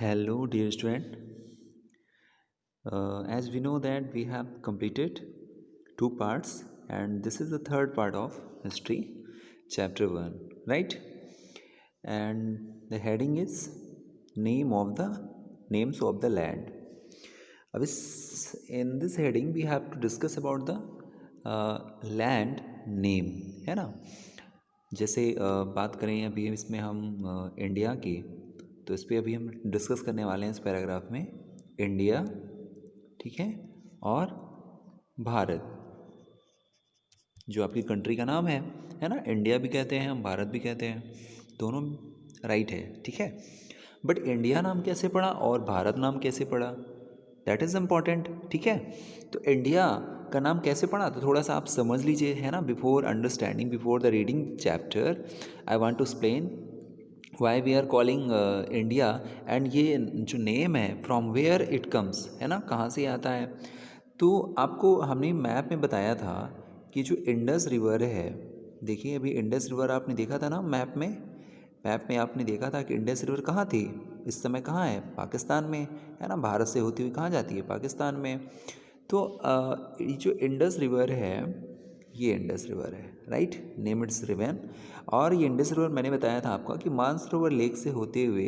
Hello, dear student. As we know that we have completed two parts, and this is the third part of history, chapter 1, right? And the heading is names of the land. अब in this heading we have to discuss about the land name, है ना? जैसे बात करें अभी इसमें हम India की, तो इस पर अभी हम डिस्कस करने वाले हैं इस पैराग्राफ में इंडिया, ठीक है, और भारत, जो आपकी कंट्री का नाम है ना। इंडिया भी कहते हैं हम, भारत भी कहते हैं, दोनों राइट है, ठीक है। बट इंडिया नाम कैसे पड़ा और भारत नाम कैसे पड़ा, दैट इज़ इम्पॉर्टेंट, ठीक है। तो इंडिया का नाम कैसे पड़ा, तो थोड़ा सा आप समझ लीजिए, है ना। Before understanding, before the reading chapter, I want to explain why we are calling India, and ये जो नेम है फ्रॉम वेयर इट कम्स, है ना, कहाँ से आता है। तो आपको हमने मैप में बताया था कि जो इंडस रिवर है, देखिए अभी इंडस रिवर आपने देखा था ना मैप में आपने देखा था कि इंडस रिवर कहाँ थी, इस समय कहाँ है, पाकिस्तान में, है ना। भारत से होती हुई कहाँ जाती है, पाकिस्तान में। तो ये जो इंडस रिवर है, ये इंडस रिवर है, राइट, नेम इट्स रिवर। और ये इंडस रिवर मैंने बताया था आपका कि मानसरोवर लेक से होते हुए,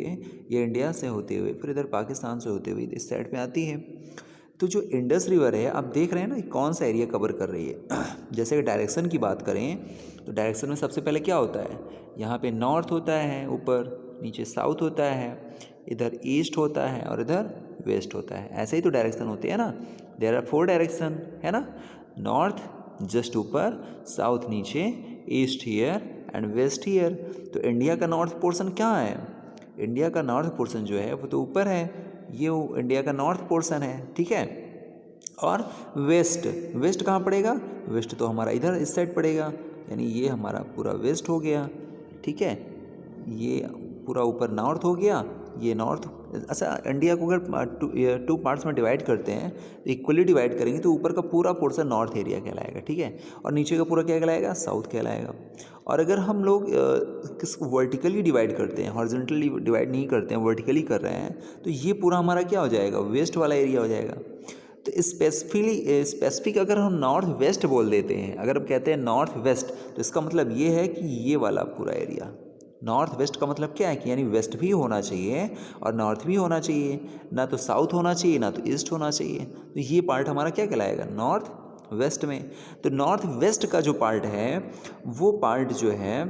ये इंडिया से होते हुए, फिर इधर पाकिस्तान से होते हुए इस साइड पे आती है। तो जो इंडस रिवर है, आप देख रहे हैं ना कौन सा एरिया कवर कर रही है। जैसे डायरेक्शन की बात करें, तो डायरेक्शन में सबसे पहले क्या होता है, यहाँ पे नॉर्थ होता है ऊपर, नीचे साउथ होता है, इधर ईस्ट होता है और इधर वेस्ट होता है। ऐसे ही तो डायरेक्शन होते हैं ना। देयर आर 4 डायरेक्शन, है ना। नॉर्थ जस्ट ऊपर, साउथ नीचे, east here and west here. तो इंडिया का नॉर्थ पोर्शन कहाँ है, इंडिया का नॉर्थ पोर्शन जो है वो तो ऊपर है, ये इंडिया का नॉर्थ पोर्शन है, ठीक है। और वेस्ट, वेस्ट कहाँ पड़ेगा, वेस्ट तो हमारा इधर इस साइड पड़ेगा, यानी ये हमारा पूरा वेस्ट हो गया, ठीक है। ये पूरा ऊपर नॉर्थ हो गया, ये नॉर्थ। अच्छा, इंडिया को अगर टू पार्ट्स में डिवाइड करते हैं, इक्वली डिवाइड करेंगे तो ऊपर का पूरा पोर्शन नॉर्थ एरिया कहलाएगा, ठीक है, और नीचे का पूरा क्या कहलाएगा, साउथ कहलाएगा। और अगर हम लोग किसको वर्टिकली डिवाइड करते हैं, हॉरिजॉन्टली डिवाइड नहीं करते हैं, वर्टिकली कर रहे हैं, तो ये पूरा हमारा क्या हो जाएगा, वेस्ट वाला एरिया हो जाएगा। तो स्पेसिफिक अगर हम नॉर्थ वेस्ट बोल देते हैं, अगर हम कहते हैं नॉर्थ वेस्ट, तो इसका मतलब ये है कि ये वाला पूरा एरिया, नॉर्थ वेस्ट का मतलब क्या है कि यानी वेस्ट भी होना चाहिए और नॉर्थ भी होना चाहिए, ना तो साउथ होना चाहिए ना तो ईस्ट होना चाहिए। तो ये पार्ट हमारा क्या कहलाएगा, नॉर्थ वेस्ट में। तो नॉर्थ वेस्ट का जो पार्ट है, वो पार्ट जो है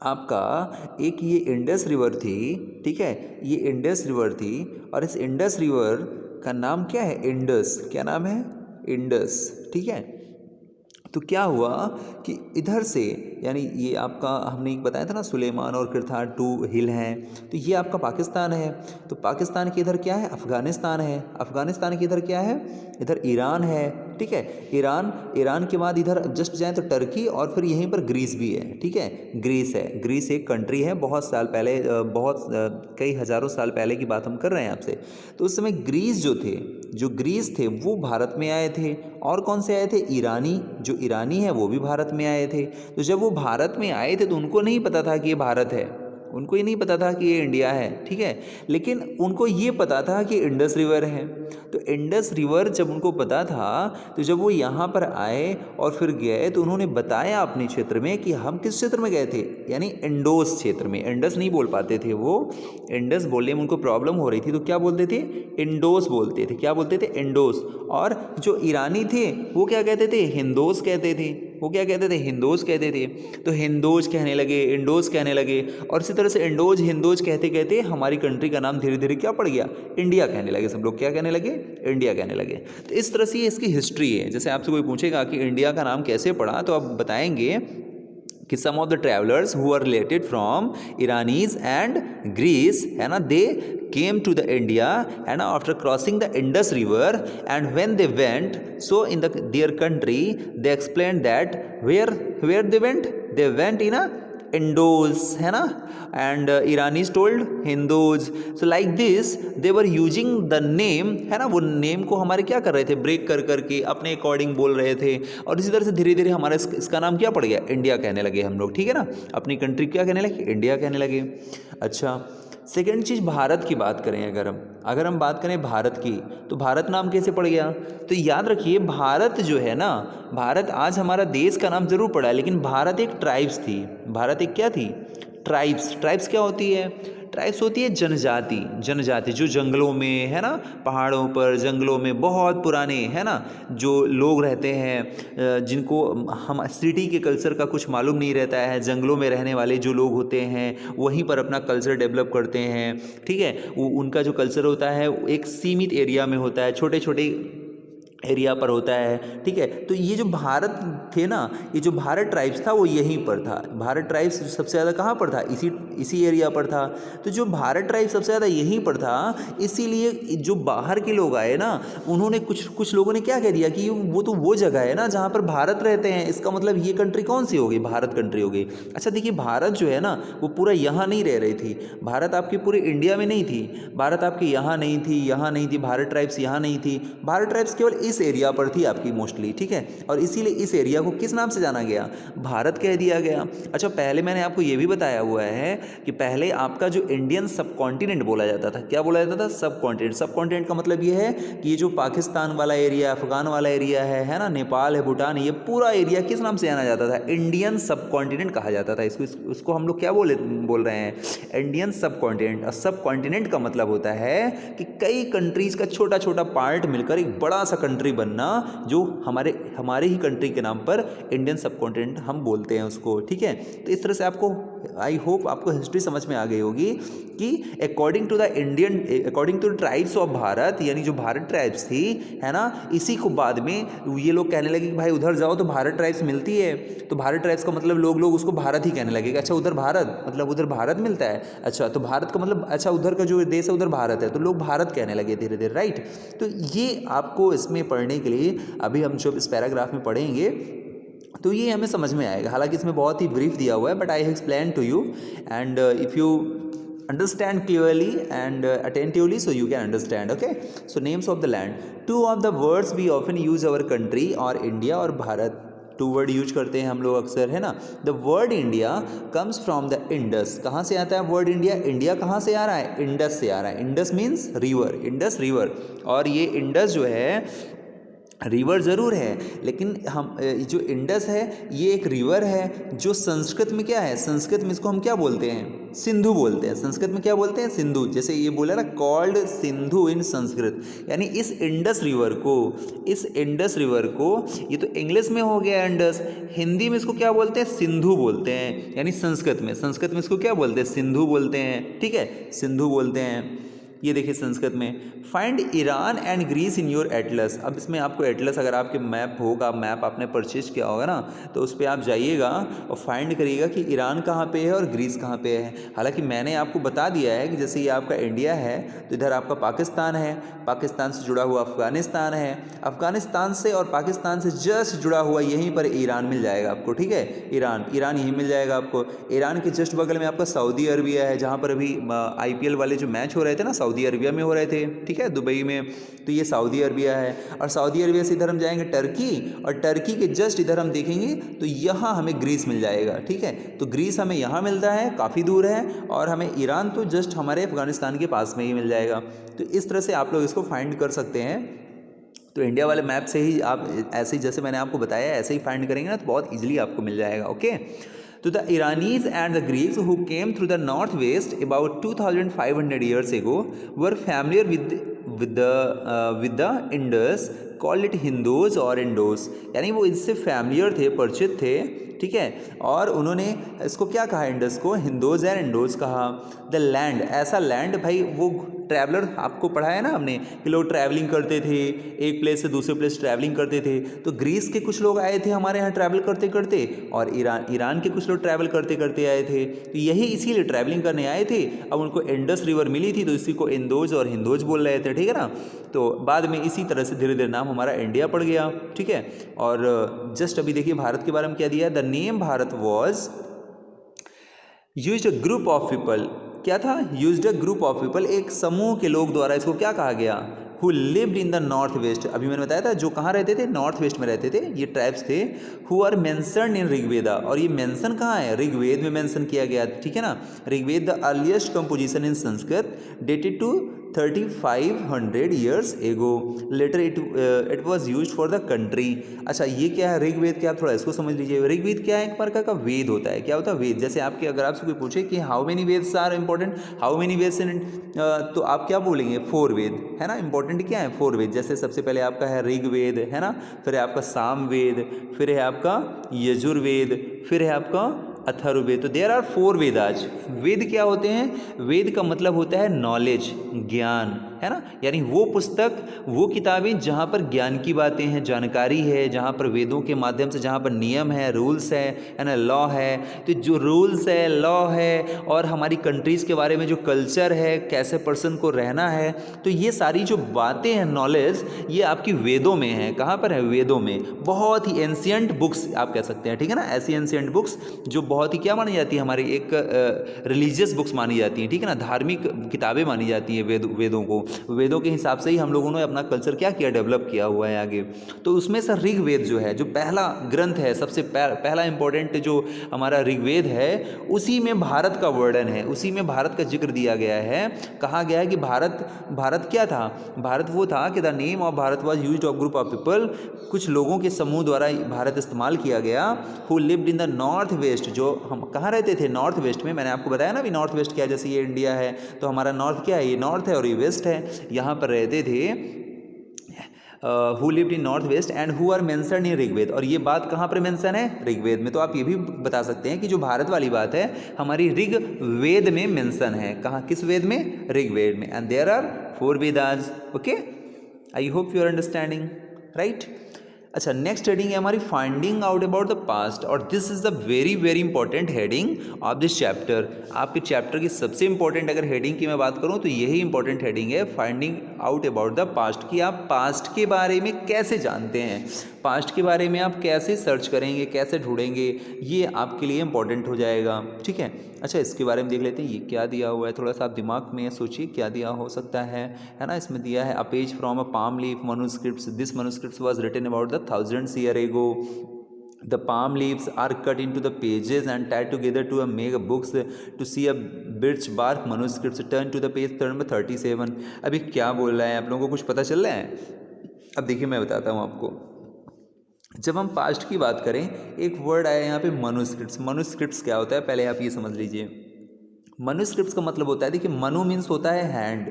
आपका, एक ये इंडस रिवर थी, ठीक है, ये इंडस रिवर थी, और इस इंडस रिवर का नाम क्या है, इंडस, क्या नाम है, इंडस, ठीक है। तो क्या हुआ कि इधर से, यानी ये आपका हमने एक बताया था ना, सुलेमान और किरथार 2 हिल हैं, तो ये आपका पाकिस्तान है। तो पाकिस्तान के इधर क्या है, अफ़गानिस्तान है। अफ़गानिस्तान के इधर क्या है, इधर ईरान है, ठीक है। ईरान के बाद इधर जस्ट जाएं तो टर्की, और फिर यहीं पर ग्रीस भी है, ठीक है। ग्रीस है, ग्रीस एक कंट्री है, बहुत साल पहले, कई हज़ारों साल पहले की बात हम कर रहे हैं आपसे। तो उस समय ग्रीस जो ग्रीस थे वो भारत में आए थे। और कौन से आए थे, ईरानी, जो ईरानी है वो भी भारत में आए थे। तो जब वो भारत में आए थे तो उनको नहीं पता था कि ये भारत है, उनको ये नहीं पता था कि ये इंडिया है, ठीक है। लेकिन उनको ये पता था कि इंडस रिवर है। तो इंडस रिवर जब उनको पता था, तो जब वो यहाँ पर आए और फिर गए, तो उन्होंने बताया अपने क्षेत्र में कि हम किस क्षेत्र में गए थे, यानी इंडोस क्षेत्र में। इंडस नहीं बोल पाते थे वो, इंडस बोलने में उनको प्रॉब्लम हो रही थी, तो क्या बोलते थे, इंडोस बोलते थे। क्या बोलते थे, इंडोस। और जो ईरानी थे वो क्या कहते थे, हिंदोस कहते थे। वो क्या कहते थे, हिंदोस कहते थे। तो हिंदोज कहने लगे, इंडोस कहने लगे, और इसी तरह से इंडोज हिंदोज कहते कहते हमारी कंट्री का नाम धीरे धीरे क्या पड़ गया, इंडिया कहने लगे। सब लोग क्या कहने लगे, इंडिया कहने लगे। तो इस तरह से ये इसकी हिस्ट्री है। जैसे आपसे कोई पूछेगा कि इंडिया का नाम कैसे पड़ा, तो आप बताएंगे कि some of the travelers who are related from Iranis and Greece, है ना, they came to the India, and after crossing the Indus River, and when they went, so in their country, they explained that where they went in a Indus, है ना, and Iranis told Hindus. So like this they were using the name, है ना, वो name को हमारे क्या कर रहे थे, ब्रेक कर करके अपने अकॉर्डिंग बोल रहे थे। और इसी तरह से धीरे धीरे हमारा इसका नाम क्या पड़ गया, इंडिया कहने लगे हम लोग, ठीक है ना। अपनी कंट्री क्या कहने लगे, इंडिया कहने लगे। अच्छा, सेकंड चीज़, भारत की बात करें अगर हम बात करें भारत की, तो भारत नाम कैसे पड़ गया? तो याद रखिए, भारत जो है ना, भारत आज हमारा देश का नाम ज़रूर पड़ा है, लेकिन भारत एक ट्राइब्स थी। भारत एक क्या थी? ट्राइब्स क्या होती है? ट्राइब्स होती है जनजाति जो जंगलों में, है ना, पहाड़ों पर, जंगलों में बहुत पुराने, है ना, जो लोग रहते हैं, जिनको हम सिटी के कल्चर का कुछ मालूम नहीं रहता है, जंगलों में रहने वाले जो लोग होते हैं वहीं पर अपना कल्चर डेवलप करते हैं। ठीक है, वो उनका जो कल्चर होता है वो एक सीमित एरिया में होता है, छोटे छोटे एरिया पर होता है। ठीक है, तो ये जो भारत थे ना, ये जो भारत ट्राइब्स था वो यहीं पर था। भारत ट्राइब्स सबसे ज़्यादा कहाँ पर था? इसी एरिया पर था। तो जो भारत ट्राइब सबसे ज़्यादा यहीं पर था, इसीलिए जो बाहर के लोग आए ना, उन्होंने कुछ लोगों ने क्या कह दिया कि वो तो वो जगह है ना जहाँ पर भारत रहते हैं, इसका मतलब ये कंट्री कौन सी हो गई? भारत कंट्री हो गई। अच्छा देखिए, भारत जो है ना वो पूरा यहाँ नहीं रह रही थी। भारत आपके पूरे इंडिया में नहीं थी। भारत आपके यहाँ नहीं थी, भारत ट्राइब्स यहाँ नहीं थी। भारत ट्राइब्स केवल इस एरिया पर थी आपकी मोस्टली। ठीक है, और इसीलिए इस एरिया को किस नाम से जाना गया? भारत कह दिया गया। अच्छा, पहले मैंने आपको ये भी बताया हुआ है कि पहले आपका जो इंडियन सब कॉन्टिनेंट बोला जाता था, क्या बोला जाता था? सब कॉन्टिनेंट। सब कॉन्टिनेंट का मतलब ये है कि ये जो पाकिस्तान वाला एरिया, अफगान वाला एरिया है ना, नेपाल है, भूटान, ये पूरा एरिया किस नाम से जाना जाता था? इंडियन सब कॉन्टिनेंट कहा जाता था। उसको हम लोग क्या बोल रहे हैं? इंडियन सब कॉन्टिनेंट। और सब कॉन्टिनेंट का मतलब होता है कि कई कंट्रीज का छोटा छोटा पार्ट मिलकर एक बड़ा सा कंट्री बनना, जो हमारे ही कंट्री के नाम पर इंडियन सब कॉन्टिनेंट हम बोलते हैं उसको। ठीक है, तो इस तरह से आपको, आई होप आपको हिस्ट्री समझ में आ गई होगी कि according to the tribes of Bharat, यानी जो भारत ट्राइब्स थी, है ना, इसी को बाद में ये लोग कहने लगे कि भाई उधर जाओ तो भारत ट्राइब्स मिलती है। तो भारत ट्राइब्स का मतलब लोग उसको भारत ही कहने लगे। अच्छा, उधर भारत मतलब उधर भारत मिलता है। अच्छा, तो भारत का मतलब, अच्छा उधर का जो देश है उधर भारत है, तो लोग भारत कहने लगे धीरे धीरे। राइट, तो ये आपको इसमें पढ़ने के लिए, अभी हम जब इस पैराग्राफ में पढ़ेंगे तो ये हमें समझ में आएगा। हालांकि इसमें बहुत ही ब्रीफ दिया हुआ है, but I explain to you, and if you understand clearly and attentively, so you can understand. Okay, so names of the land, two of the words we often use our country or India और Bharat, to word use करते हैं हम लोग अक्सर, है ना। The word India comes from the Indus. कहाँ से आता है वर्ड इंडिया? इंडिया कहाँ से आ रहा है? इंडस से आ रहा है। Indus means river, Indus river. और ये इंडस जो है, रिवर ज़रूर है, लेकिन हम जो इंडस है ये एक रिवर है जो संस्कृत में क्या है? संस्कृत में इसको हम क्या बोलते हैं? सिंधु बोलते हैं। संस्कृत में क्या बोलते हैं? सिंधु। जैसे ये बोला ना, कॉल्ड सिंधु इन संस्कृत, यानी इस इंडस रिवर को, ये तो इंग्लिश में हो गया इंडस, हिंदी में इसको क्या बोलते हैं? सिंधु बोलते हैं। यानी संस्कृत में इसको क्या बोलते हैं? सिंधु बोलते हैं। ठीक है, सिंधु बोलते हैं। ये देखिए संस्कृत में, find Iran and Greece in your atlas. अब इसमें आपको एटलस, अगर आपके मैप होगा, मैप आपने परचेज किया होगा ना, तो उस पर आप जाइएगा और फाइंड करिएगा कि ईरान कहाँ पे है और ग्रीस कहाँ पे है। हालांकि मैंने आपको बता दिया है कि जैसे ये आपका इंडिया है, तो इधर आपका पाकिस्तान है, पाकिस्तान से जुड़ा हुआ अफगानिस्तान है, अफगानिस्तान से और पाकिस्तान से जस्ट जुड़ा हुआ यहीं पर ईरान मिल जाएगा आपको। ठीक है, ईरान यहीं मिल जाएगा आपको। ईरान के जस्ट बगल में आपका सऊदी अरबिया है, जहाँ पर अभी IPL वाले जो मैच हो रहे थे ना, सऊदी अरबिया में हो रहे थे। ठीक है, दुबई में, तो ये सऊदी अरबिया है। और सऊदी अरबिया से इधर हम जाएंगे टर्की, और टर्की के जस्ट इधर हम देखेंगे तो यहाँ हमें ग्रीस मिल जाएगा। ठीक है, तो ग्रीस हमें यहाँ मिलता है, काफ़ी दूर है, और हमें ईरान तो जस्ट हमारे अफगानिस्तान के पास में ही मिल जाएगा। तो इस तरह से आप लोग इसको फाइंड कर सकते हैं। तो इंडिया वाले मैप से ही आप ऐसे ही, जैसे मैंने आपको बताया, ऐसे ही फाइंड करेंगे ना, तो बहुत ईजिली आपको मिल जाएगा। ओके, तो the Iranis and the Greeks who came through the northwest about 2500 years ago were familiar with the Indus, called it Hindus or Indos, यानी वो इससे फैमिलियर थे, परिचित थे। ठीक है, और उन्होंने इसको क्या कहा? इंडस को हिंदोज या इंडोज कहा। द लैंड, ऐसा लैंड, भाई वो ट्रैवलर, आपको पढ़ाया ना हमने कि लोग ट्रैवलिंग करते थे, एक प्लेस से दूसरे प्लेस ट्रैवलिंग करते थे। तो ग्रीस के कुछ लोग आए थे हमारे यहाँ ट्रैवल करते करते, और ईरान के कुछ लोग ट्रैवल करते करते आए थे। तो यही इसीलिए ट्रैवलिंग करने आए थे। अब उनको इंडस रिवर मिली थी, तो इसी को इंदोज और हिंदोज बोल रहे थे। ठीक है ना, तो बाद में इसी तरह से धीरे धीरे नाम हमारा इंडिया पड़ गया। ठीक है, और जस्ट अभी देखिए भारत के बारे में क्या दिया है। The name Bharat was used a group of people. क्या था? Used a group of people, एक समूह के लोग द्वारा इसको क्या कहा गया? Who lived in the north west, अभी मैंने बताया था जो कहाँ रहते थे, नॉर्थ वेस्ट में रहते थे, ये ट्राइब्स थे, who are mentioned in Rigveda, और ये मेंशन कहाँ है, ऋग्वेद में मेंशन किया गया, ठीक है ना। Rigveda the earliest composition in Sanskrit, dated to 3500 years ago, later it was use for the country. अच्छा ये क्या है ऋग्वेद, क्या आप थोड़ा इसको समझ लीजिए। ऋग्वेद क्या है, एक प्रकार का वेद होता है। क्या होता है वेद, जैसे आपके अगर आपसे कोई पूछे कि how many Vedas are important, how many Vedas in, तो आप क्या बोलेंगे, 4 वेद, है ना। इंपॉर्टेंट क्या है, 4 वेद। जैसे सबसे पहले आपका है ऋग्वेद, है ना, फिर है आपका सामवेद, फिर है आपका यजुर्वेद, फिर है आपका अथर्ववेद। तो देयर आर 4 वेदाज। वेद क्या होते हैं, वेद का मतलब होता है नॉलेज, ज्ञान, है ना, यानी वो पुस्तक, वो किताबें जहाँ पर ज्ञान की बातें हैं, जानकारी है, जहाँ पर वेदों के माध्यम से जहाँ पर नियम है, रूल्स है ना, लॉ है। तो जो रूल्स है, लॉ है, और हमारी कंट्रीज़ के बारे में जो कल्चर है, कैसे पर्सन को रहना है, तो ये सारी जो बातें हैं, नॉलेज, ये आपकी वेदों में है। कहाँ पर है, वेदों में। बहुत ही एंशियंट बुक्स आप कह सकते हैं, ठीक है ना, ऐसी एंशियंट बुक्स जो बहुत ही क्या मानी जाती है, हमारी एक रिलीजियस बुक्स मानी जाती हैं, ठीक है ना, धार्मिक किताबें मानी जाती हैं वेदों को। वेदों के हिसाब से ही हम लोगों ने अपना कल्चर क्या किया, डेवलप किया हुआ है आगे। तो उसमें से ऋग्वेद जो है, जो पहला ग्रंथ है, सबसे पहला इंपॉर्टेंट जो हमारा ऋग्वेद है, उसी में भारत का वर्णन है, उसी में भारत का जिक्र दिया गया है। कहा गया है कि भारत क्या था, भारत वो था कि the name of Bharat was used of group of people, कुछ लोगों के समूह द्वारा भारत इस्तेमाल किया गया। Who lived in the north west, जो हम कहाँ रहते थे, नॉर्थ वेस्ट में। मैंने आपको बताया ना भी नॉर्थ वेस्ट क्या है, जैसे ये इंडिया है तो हमारा नॉर्थ क्या है, ये नॉर्थ है और ये वेस्ट है, यहाँ पर रहते थे। Who lived in north west and who are mentioned in Rigveda, और ये बात कहाँ पर मेंशन है, ऋग्वेद में। तो आप ये भी बता सकते हैं कि जो भारत वाली बात है हमारी ऋग्वेद में मेंशन है। कहाँ, किस वेद में, ऋग्वेद में। And there are 4 Vedas. Okay, I hope you are understanding, right. अच्छा, नेक्स्ट हेडिंग है हमारी finding out about the past, और this is the very very important heading of this chapter. आपके चैप्टर की सबसे इंपॉर्टेंट अगर हेडिंग की मैं बात करूं तो यही इंपॉर्टेंट हेडिंग है, finding out about the past, कि आप पास्ट के बारे में कैसे जानते हैं, पास्ट के बारे में आप कैसे सर्च करेंगे, कैसे ढूंढेंगे, ये आपके लिए इंपॉर्टेंट हो जाएगा, ठीक है। अच्छा, इसके बारे में देख लेते हैं, ये क्या दिया हुआ है, थोड़ा सा आप दिमाग में सोचिए क्या दिया हो सकता है ना। इसमें दिया है a page from a palm leaf manuscripts, this manuscripts was written about the 1000 year ago, the palm leaves are cut into the pages and tied together to make books, to see a birch bark manuscripts, turn to the page number 37। अभी क्या बोल रहा है, आप लोगों को कुछ पता चल रहा है। अब देखिए मैं बताता हूँ आपको, जब हम पास्ट की बात करें, एक वर्ड आया यहाँ पे मनुस्क्रिप्ट्स। मनुस्क्रिप्ट्स क्या होता है, पहले आप ये समझ लीजिए। मनुस्क्रिप्ट्स का मतलब होता है, देखिए मनु मीन्स होता है हैंड,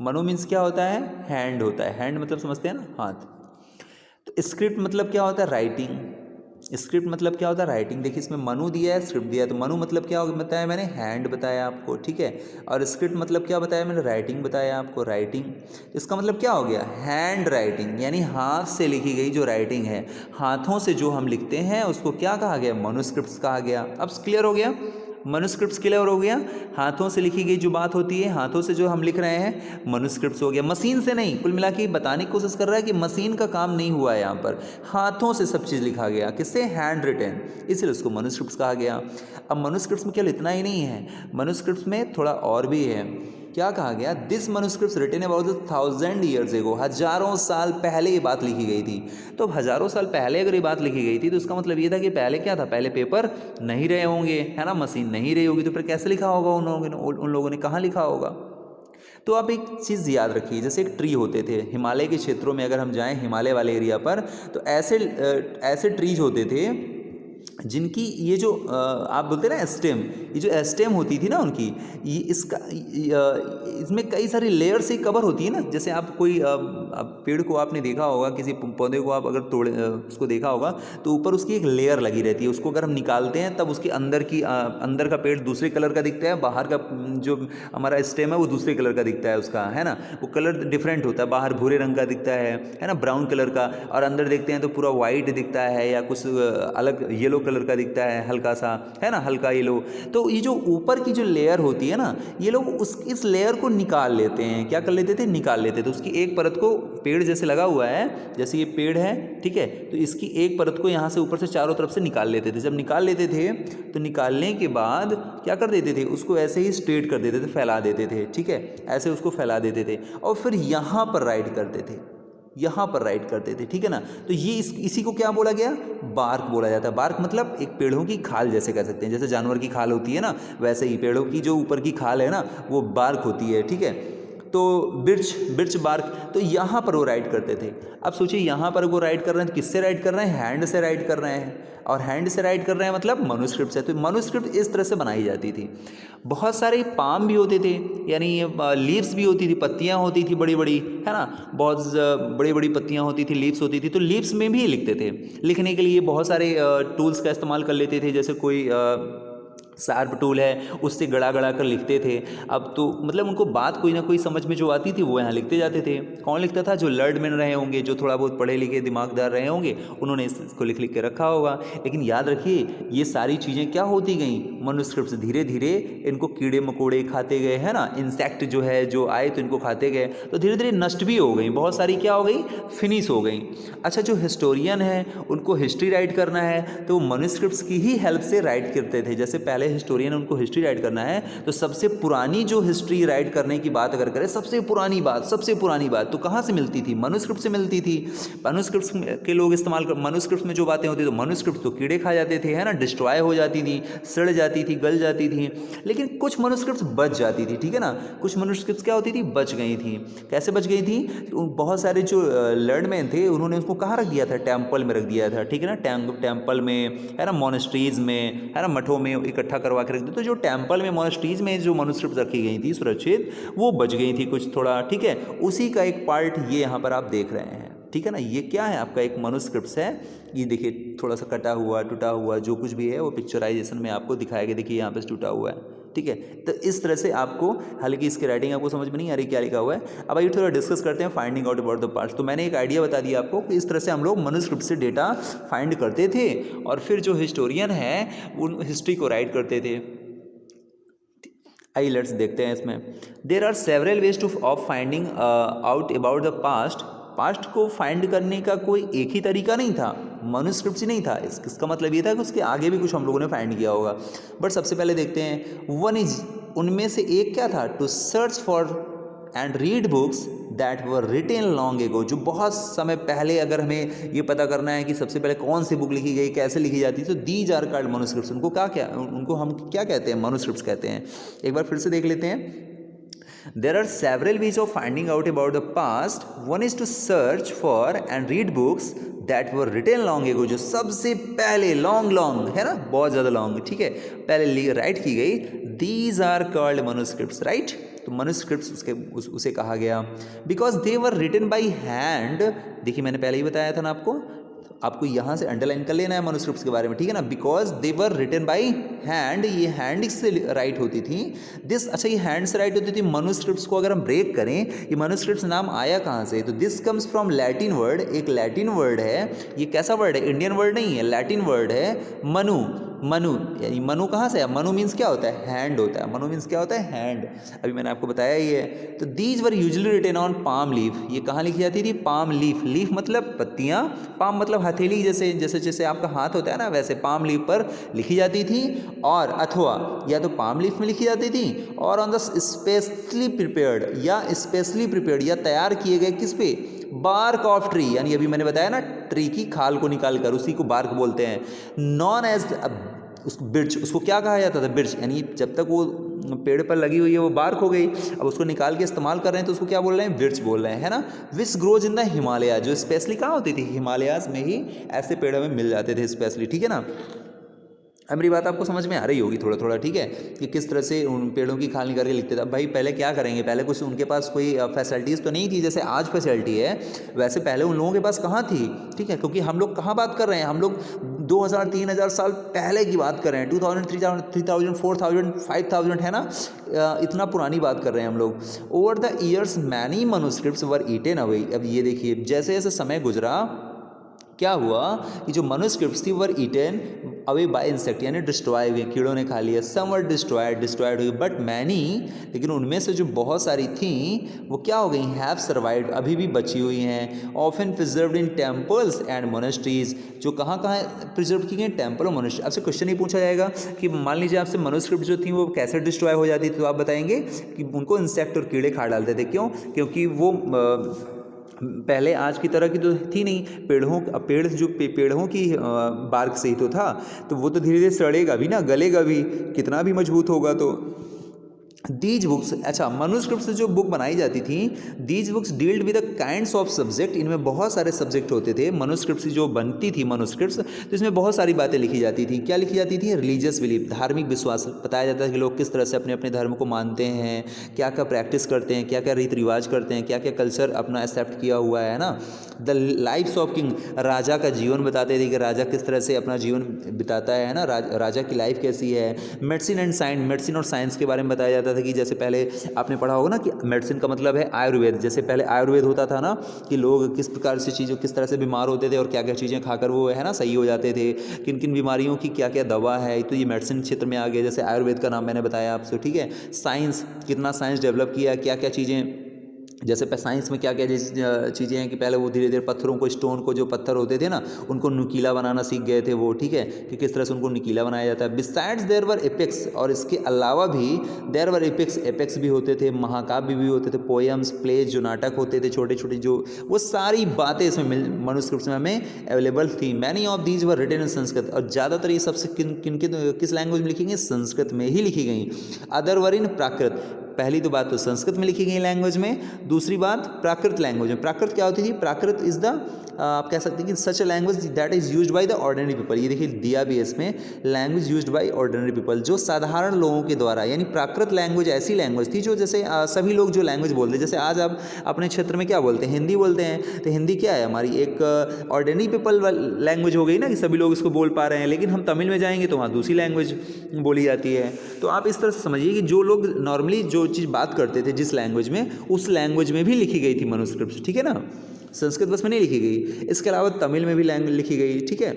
मनु मीन्स क्या होता है, हैंड होता है, हैंड मतलब समझते हैं ना, हाथ। तो स्क्रिप्ट मतलब क्या होता है, राइटिंग। स्क्रिप्ट मतलब क्या होता है, राइटिंग। देखिए इसमें मनु दिया है, स्क्रिप्ट दिया है, तो मनु मतलब क्या बताया मैंने, हैंड बताया आपको, ठीक है। और स्क्रिप्ट मतलब क्या बताया मैंने, राइटिंग बताया आपको, राइटिंग। इसका मतलब क्या हो गया, हैंड राइटिंग, यानी हाथ से लिखी गई जो राइटिंग है, हाथों से जो हम लिखते हैं उसको क्या कहा गया, मनुस्क्रिप्ट्स कहा गया। अब क्लियर हो गया, मनुस्क्रिप्ट्स क्लियर हो गया, हाथों से लिखी गई जो बात होती है, हाथों से जो हम लिख रहे हैं, मनुस्क्रिप्ट्स हो गया। मशीन से नहीं, कुल मिला के बताने की कोशिश कर रहा है कि मशीन का काम नहीं हुआ है यहाँ पर, हाथों से सब चीज़ लिखा गया, किससे, हैंड रिटन, इसलिए उसको मनुस्क्रिप्ट्स कहा गया। अब मनुस्क्रिप्ट्स में केवल इतना ही नहीं है, मनुस्क्रिप्ट्स में थोड़ा और भी है। क्या कहा गया, this manuscripts written about 1000 years ago, हजारों साल पहले ये बात लिखी गई थी। तो हजारों साल पहले अगर ये बात लिखी गई थी तो उसका मतलब ये था कि पहले क्या था, पहले पेपर नहीं रहे होंगे, है ना, मशीन नहीं रही होगी, तो फिर कैसे लिखा होगा उन लोगों ने कहाँ लिखा होगा। तो आप एक चीज़ याद रखिए, जैसे एक ट्री होते थे हिमालय के क्षेत्रों में, अगर हम जाएं हिमालय वाले एरिया पर, तो ऐसे ट्रीज होते थे जिनकी ये जो आप बोलते हैं ना स्टेम, ये जो स्टेम होती थी ना उनकी, ये इसमें कई सारी लेयर से कवर होती है ना। जैसे आप कोई पेड़ को आपने देखा होगा, किसी पौधे को आप अगर तोड़े उसको देखा होगा तो ऊपर उसकी एक लेयर लगी रहती है, उसको अगर हम निकालते हैं तब उसके अंदर का पेड़ दूसरे कलर का दिखता है, बाहर का जो हमारा स्टेम है वो दूसरे कलर का दिखता है उसका, है ना, वो कलर डिफरेंट होता है, बाहर भूरे रंग का दिखता है ना, ब्राउन कलर का, और अंदर देखते हैं तो पूरा वाइट दिखता है या कुछ अलग येलो कलर कलर का दिखता है हल्का सा, है ना, हल्का येलो। तो ये जो ऊपर की जो लेयर होती है ना, ये लोग इस लेयर को निकाल लेते हैं। क्या कर लेते थे? निकाल लेते थे। तो उसकी एक परत को, पेड़ जैसे लगा हुआ है, जैसे ये पेड़ है, ठीक है, तो इसकी एक परत को यहाँ से ऊपर से चारों तरफ से निकाल लेते थे। जब निकाल लेते थे तो निकालने के बाद क्या कर देते थे? उसको ऐसे ही स्ट्रेट कर देते थे, फैला देते थे, ठीक है, ऐसे उसको फैला देते थे और फिर यहाँ पर राइट करते थे, यहाँ पर राइट करते थे, ठीक है ना। तो ये इसी को क्या बोला गया? बार्क बोला जाता है। बार्क मतलब एक पेड़ों की खाल जैसे कह सकते हैं, जैसे जानवर की खाल होती है ना, वैसे ही पेड़ों की जो ऊपर की खाल है ना, वो बार्क होती है, ठीक है। तो बिर्च बार्क, तो यहाँ पर वो राइट करते थे। अब सोचिए यहाँ पर वो राइट कर रहे हैं तो किससे राइट कर रहे हैं? हैंड से राइट कर रहे हैं, और हैंड से राइट कर रहे हैं मतलब मनुस्क्रिप्ट से। तो मनुस्क्रिप्ट इस तरह से बनाई जाती थी। बहुत सारे पाम भी होते थे, यानी लीव्स भी होती थी, पत्तियाँ होती थी बड़ी बड़ी, है ना, बहुत बड़ी बड़ी पत्तियाँ होती थी, लीव्स होती थी। तो लीव्स में भी लिखते थे। लिखने के लिए बहुत सारे टूल्स का इस्तेमाल कर लेते थे, जैसे कोई शार्प टूल है, उससे गड़ा गड़ा कर लिखते थे। अब तो मतलब उनको बात कोई ना कोई समझ में जो आती थी वो यहाँ लिखते जाते थे। कौन लिखता था? जो लर्ड मैन रहे होंगे, जो थोड़ा बहुत पढ़े लिखे दिमागदार रहे होंगे, उन्होंने इसको लिख लिख के रखा होगा। लेकिन याद रखिए, ये सारी चीज़ें क्या होती गई? मनुस्क्रिप्ट। धीरे धीरे इनको कीड़े मकोड़े खाते गए, है ना, इंसेक्ट जो है जो आए तो इनको खाते गए, तो धीरे धीरे नष्ट भी हो गई। बहुत सारी क्या हो गई? फिनिश हो गई। अच्छा, जो हिस्टोरियन है उनको हिस्ट्री राइट करना है तो मनुस्क्रिप्ट्स की ही हेल्प से राइट करते थे। जैसे पहले हिस्टोरियन उनको हिस्ट्री राइट करना है तो सबसे पुरानी जो हिस्ट्री राइट करने की बात अगर करें, सबसे पुरानी बात तो कहाँ से मिलती थी? मनुस्क्रिप्ट से मिलती थी। मनुस्क्रिप्ट्स के लोग इस्तेमाल कर, मनुस्क्रिप्ट में जो बातें होती, तो मनुस्क्रिप्ट तो कीड़े खा जाते थे, है ना, डिस्ट्रॉय हो जाती थी, सड़ जाती थी, गल जाती थी। लेकिन कुछ मनुस्क्रिप्ट्स बच जाती थी, ठीक है ना। कुछ मनुस्क्रिप्ट्स क्या होती थी? बच गई थी। कैसे बच गई थी? बहुत सारे जो लर्डमैन थे उन्होंने उसको कहाँ रख दिया था? टेम्पल में रख दिया था, ठीक है ना। टेम्पल में, है ना, मोनेस्ट्रीज में, है ना, मठों में इकट्ठा करवा के रख दिया। तो जो टेम्पल में, मोनेस्ट्रीज में जो मनुस्क्रिप्ट रखी गई थी सुरक्षित, वो बच गई थी कुछ थोड़ा, ठीक है। उसी का एक पार्ट ये यहाँ पर आप देख रहे हैं, ठीक है ना। ये क्या है? आपका एक मनुस्क्रिप्ट है। ये देखिए थोड़ा सा कटा हुआ, टूटा हुआ, जो कुछ भी है वो पिक्चराइजेशन में आपको दिखाया गया। देखिए यहाँ पे टूटा हुआ है, ठीक है। तो इस तरह से आपको, हालांकि इसकी राइटिंग आपको समझ में नहीं आ रही क्या लिखा हुआ है। अब आइए थोड़ा डिस्कस करते हैं finding out about the past. तो मैंने एक आइडिया बता दिया आपको कि इस तरह से हम लोग मनुस्क्रिप्ट से डेटा फाइंड करते थे और फिर जो हिस्टोरियन है उन हिस्ट्री को राइट करते थे। आइए लेट्स देखते हैं इसमें। There are several ways to of finding out about the past को फाइंड करने का कोई एक ही तरीका नहीं था, मनुस्क्रिप्ट ही नहीं था। इसका मतलब ये था कि उसके आगे भी कुछ हम लोगों ने फाइंड किया होगा। बट सबसे पहले देखते हैं, वन इज, उनमें से एक क्या था? To search for and read books that were written long ago, जो बहुत समय पहले, अगर हमें ये पता करना है कि सबसे पहले कौन सी बुक लिखी गई, कैसे लिखी जाती है, तो दीज आर कॉल्ड मनुस्क्रिप्ट्स। उनको हम क्या कहते हैं? मनुस्क्रिप्ट्स कहते हैं। एक बार फिर से देख लेते हैं। There are several ways of finding out about the past. One is to search for and read books that were written long ago, जो सबसे पहले लॉन्ग है ना, बहुत ज़्यादा लॉन्ग, ठीक है, पहले राइट की गई। These are called manuscripts, right? तो manuscripts उसे कहा गया because they were written by hand। देखिए मैंने पहले ही बताया था ना आपको यहाँ से अंडरलाइन कर लेना है मनुस्क्रिप्ट्स के बारे में, ठीक है ना। Because they were written by hand, ये हैंड से राइट होती थी। अच्छा, ये हैंड से राइट होती थी। मनुस्क्रिप्ट्स को अगर हम ब्रेक करें, ये मनुस्क्रिप्ट्स नाम आया कहाँ से? तो this comes from Latin word. एक लैटिन वर्ड है, ये कैसा वर्ड है? इंडियन वर्ड नहीं है, लैटिन वर्ड है, मनु। यानी मनु कहाँ से है? मनु मीन्स क्या होता है? हैंड होता है। मनु मीन्स क्या होता है? हैंड। अभी मैंने आपको बताया ही है। तो these were usually written on palm leaf. ये कहाँ लिखी जाती थी? Palm leaf. लीफ मतलब पत्तियाँ, पाम मतलब हथेली, जैसे आपका हाथ होता है ना, वैसे पाम लीफ पर लिखी जाती थी। और अथवा या तो पाम लीफ में लिखी जाती थी, और ऑन द स्पेशली प्रिपेयर्ड या तैयार किए गए किस पे? बार्क ऑफ ट्री, यानी अभी मैंने बताया ना, ट्री की खाल को निकाल कर, उसी को बार्क बोलते हैं। नॉन एज उसको बिर्च, उसको क्या कहा जाता था? बिर्च। यानी जब तक वो पेड़ पर लगी हुई है वो बार्क हो गई, अब उसको निकाल के इस्तेमाल कर रहे हैं तो उसको क्या बोल रहे हैं? बिर्च बोल रहे हैं, है ना। Which grows in the Himalaya, जो स्पेशली कहाँ होती थी? हिमालयाज में ही ऐसे पेड़ हमें मिल जाते थे स्पेशली, ठीक है ना। अब मेरी बात आपको समझ में आ रही होगी थोड़ा थोड़ा, ठीक है, कि किस तरह से उन पेड़ों की खाल निकाल के लिखते थे। भाई पहले क्या करेंगे? पहले कुछ उनके पास कोई फैसिलिटीज़ तो नहीं थी जैसे आज फैसिलिटी है, वैसे पहले उन लोगों के पास कहाँ थी, ठीक है। क्योंकि हम लोग कहाँ बात कर रहे हैं? हम लोग 2000-3000 साल पहले की बात कर रहे हैं, 2000, 3000, 4000, 5000, है ना, इतना पुरानी बात कर रहे हैं हम लोग। Over the years many manuscripts were eaten away. अब ये देखिए, जैसे जैसे समय गुजरा क्या हुआ कि जो मनुस्क्रिप्ट्स थी वर ईटेन, अवे बाय इंसेक्ट यानी डिस्ट्रॉय हुए, कीड़ों ने खा लिया। सम वर डिस्ट्रॉयड हुई, बट मैनी, लेकिन उनमें से जो बहुत सारी थी वो क्या हो गई, हैव सर्वाइव्ड, अभी भी बची हुई हैं। Often preserved in temples and monasteries, जो कहाँ कहाँ प्रिजर्व की गई, टेम्पल और मोनेस्ट्री। आपसे क्वेश्चन ही पूछा जाएगा कि मान लीजिए आपसे मनुस्क्रिप्ट जो थी वो कैसे डिस्ट्रॉय हो जाती थी, तो आप बताएंगे कि उनको इंसेक्ट और कीड़े खा डालते थे। क्यों? क्योंकि वो पहले आज की तरह की तो थी नहीं, पेड़ जो पेड़ों की बार्क से ही तो था, तो वो तो धीरे धीरे सड़ेगा भी ना, गलेगा भी, कितना भी मजबूत होगा। तो दीज बुक्स, अच्छा मनुस्क्रिप्ट से जो बुक बनाई जाती थी, these books dealt with the kinds of subject, इनमें बहुत सारे सब्जेक्ट होते थे। मनुस्क्रिप्ट से जो बनती थी मनुस्क्रिप्ट्स, तो इसमें बहुत सारी बातें लिखी जाती थी। क्या लिखी जाती थी? रिलीजियस बिलीफ, धार्मिक विश्वास, बताया जाता है कि लोग किस तरह से अपने अपने धर्म को मानते हैं, क्या क्या प्रैक्टिस करते हैं, क्या क्या रीति रिवाज करते हैं, क्या क्या कल्चर अपना एक्सेप्ट किया हुआ है ना। द लाइफ्स ऑफ किंग, राजा का जीवन बताते थे कि राजा किस तरह से अपना जीवन बिताता है ना, राजा की लाइफ कैसी है। मेडिसिन एंड साइंस, मेडिसिन और साइंस के बारे में बताया जाता था कि जैसे पहले आपने पढ़ा होगा ना कि मेडिसिन का मतलब है आयुर्वेद। जैसे पहले आयुर्वेद होता था ना कि लोग किस प्रकार से चीज़ों, किस तरह से बीमार होते थे और क्या क्या चीज़ें खाकर वो है ना सही हो जाते थे, किन किन बीमारियों की क्या क्या दवा है, तो ये मेडिसिन क्षेत्र में आ गया। जैसे आयुर्वेद का नाम मैंने बताया आपसे, ठीक है। साइंस, कितना साइंस डेवलप किया, क्या क्या चीज़ें, जैसे साइंस में क्या क्या चीज़ें हैं कि पहले वो धीरे धीरे पत्थरों को, स्टोन को, जो पत्थर होते थे ना उनको नुकीला बनाना सीख गए थे वो, ठीक है, कि किस तरह से उनको नुकीला बनाया जाता है। बिसाइड्स देयर वर एपिक्स, और इसके अलावा भी देयर वर एपिक्स भी होते थे, महाकाव्य भी होते थे, पोएम्स, प्लेज, जो नाटक होते थे छोटे छोटे, जो वो सारी बातें इसमें मनुस्क्रिप्ट्स में हमें अवेलेबल थी। Many of these were written in Sanskrit, और ज़्यादातर ये सबसे किस लैंग्वेज में लिखी गई? संस्कृत में ही लिखी गई। अदर वर इन प्राकृत, पहली तो बात तो संस्कृत में लिखी गई लैंग्वेज में, दूसरी बात प्राकृत लैंग्वेज में। प्राकृत क्या होती थी? प्राकृत इज द, आप कह सकते हैं कि such a language that is used by the ordinary people. ये देखिए दिया भी इसमें, language used by ordinary people, जो साधारण लोगों के द्वारा, यानी प्राकृत लैंग्वेज ऐसी लैंग्वेज थी जो जैसे सभी लोग जो लैंग्वेज बोलते हैं, जैसे आज आप अपने क्षेत्र में क्या बोलते हैं? हिंदी बोलते हैं। तो हिंदी क्या है हमारी? एक ऑर्डिनरी पीपल लैंग्वेज हो गई ना, कि सभी लोग इसको बोल पा रहे हैं। लेकिन हम तमिल में जाएंगे तो वहाँ दूसरी लैंग्वेज बोली जाती है। तो आप इस तरह से समझिए कि जो लोग नॉर्मली जो चीज़ बात करते थे जिस लैंग्वेज में, उस लैंग्वेज में भी लिखी गई थी मनुस्क्रिप्ट, ठीक है ना। संस्कृत बस में नहीं लिखी गई, इसके अलावा तमिल में भी लैंग्वेज लिखी गई, ठीक है।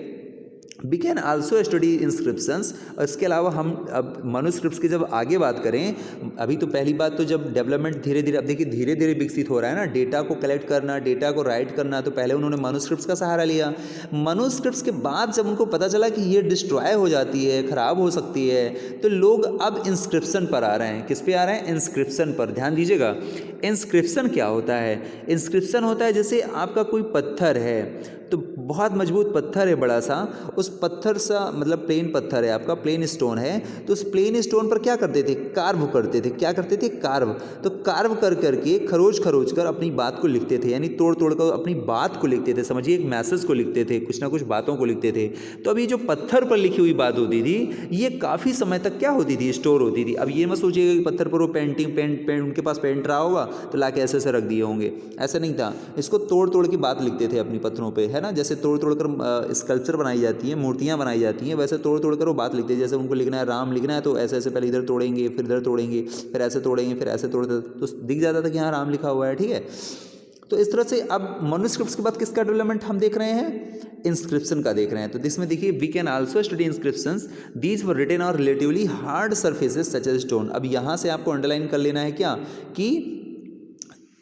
We can also study inscriptions, और इसके अलावा हम अब मनुस्क्रिप्ट्स की जब आगे बात करें, अभी तो पहली बात तो जब डेवलपमेंट धीरे धीरे, अब देखिए धीरे धीरे विकसित हो रहा है ना, डेटा को कलेक्ट करना, डेटा को राइट करना, तो पहले उन्होंने मनुस्क्रिप्ट्स का सहारा लिया। मनुस्क्रिप्ट्स के बाद जब उनको पता चला कि ये डिस्ट्रॉय हो जाती है, ख़राब हो सकती है, तो लोग अब इंस्क्रिप्शन पर आ रहे हैं। किस पे आ रहे हैं? इंस्क्रिप्शन पर। ध्यान दीजिएगा, इंस्क्रिप्शन क्या होता है? इंस्क्रिप्शन होता है जैसे आपका कोई पत्थर है, तो बहुत मजबूत पत्थर है बड़ा सा, उस पत्थर सा मतलब प्लेन पत्थर है आपका, प्लेन स्टोन है, तो उस प्लेन स्टोन पर क्या करते थे? कार्व करते थे। क्या करते थे? कार्व। तो कार्व कर करके, खरोच खरोच कर अपनी बात को लिखते थे, यानी तोड़ तोड़ कर अपनी बात को लिखते थे। समझिए एक मैसेज को लिखते थे, कुछ ना कुछ बातों को लिखते थे। तो अब ये जो पत्थर पर लिखी हुई बात होती थी, ये काफ़ी समय तक क्या होती थी? स्टोर होती थी। अब ये मत सोचिएगा कि पत्थर पर वो पेंट उनके पास पेंट रहा होगा तो ला के ऐसे ऐसे रख दिए होंगे, ऐसा नहीं था। इसको तोड़ तोड़ के बात लिखते थे अपनी पत्थरों पर, है ना। जैसे तोड़ तोड़ कर स्कल्पचर बनाई जाती हैं, मूर्तियाँ बनाई जाती हैं, वैसे तोड़ तोड़ कर वो बात लिखते हैं। जैसे उनको लिखना है राम लिखना है, तो ऐसे ऐसे पहले इधर तोड़ेंगे, फिर इधर तोड़ेंगे, फिर ऐसे तोड़ेंगे, फिर ऐसे तोड़ते, तो दिख जाता था कि हाँ राम लिखा हुआ है, ठीक है। तो इस तरह से अब मनुस्क्रिप्ट्स के बाद किसका डेवलपमेंट हम देख रहे हैं? इंस्क्रिप्शन का देख रहे हैं। तो इसमें देखिए, we can also study inscriptions, these were written on relatively hard surfaces such as stone. अब यहाँ से आपको अंडरलाइन कर लेना है क्या कि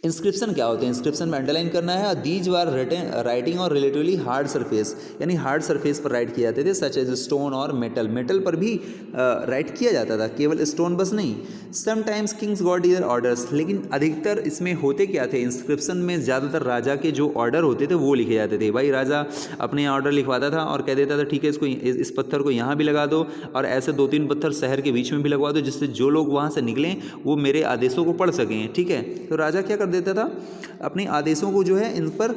इंस्क्रिप्शन क्या होते हैं। इंस्क्रिप्शन में अंडरलाइन करना है, दीज वर रिटन राइटिंग और रिलेटिवली हार्ड सरफेस, यानी हार्ड सरफेस पर राइट किए जाते थे, सच एज स्टोन और मेटल। मेटल पर भी राइट किया जाता था, केवल स्टोन बस नहीं। Sometimes Kings got there orders, लेकिन अधिकतर इसमें होते क्या थे? इंस्क्रिप्शन में ज़्यादातर राजा के जो ऑर्डर होते थे वो लिखे जाते थे। भाई राजा अपने ऑर्डर लिखवाता था और कह देता था ठीक है, इसको इस पत्थर को यहाँ भी लगा दो, और ऐसे 2-3 पत्थर शहर के बीच में भी लगवा दो, जिससे जो लोग वहाँ से निकलें वो मेरे आदेशों को पढ़ सकें, ठीक है। तो राजा क्या कर देता था? अपने आदेशों को जो है इन पर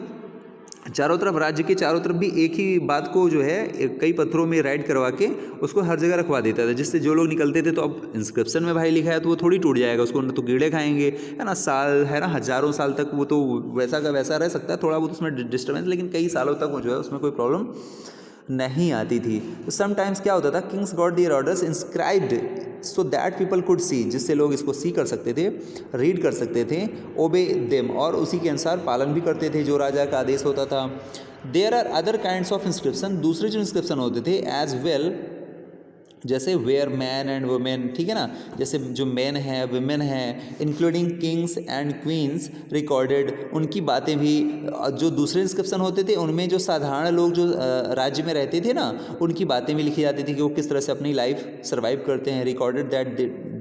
चारों तरफ, राज्य के चारों तरफ भी एक ही बात को जो है कई पत्थरों में राइट करवा के उसको हर जगह रखवा देता था, जिससे जो लोग निकलते थे, तो अब इंस्क्रिप्शन में भाई लिखा है तो वो थोड़ी टूट जाएगा, उसको तो कीड़े खाएंगे, है ना। साल है ना, हजारों साल तक वो तो वैसा का वैसा रह सकता है, थोड़ा बहुत उसमें डिस्टर्बेंस, लेकिन कई सालों तक वो जो है उसमें कोई प्रॉब्लम नहीं आती थी। तो समटाइम्स क्या होता था, Kings got there orders inscribed so that people could see, जिससे लोग इसको सी कर सकते थे, रीड कर सकते थे, ओबे देम, और उसी के अनुसार पालन भी करते थे जो राजा का आदेश होता था। There are other kinds of inscription, दूसरे जो इंस्क्रिप्शन होते थे एज वेल, जैसे वेयर मैन एंड वुमेन, ठीक है ना, जैसे जो मैन है वुमेन है, including kings and queens recorded, उनकी बातें भी। जो दूसरे इंस्क्रिप्शन होते थे उनमें जो साधारण लोग जो राज्य में रहते थे ना, उनकी बातें भी लिखी जाती थी कि वो किस तरह से अपनी लाइफ सर्वाइव करते हैं। रिकॉर्डेड दैट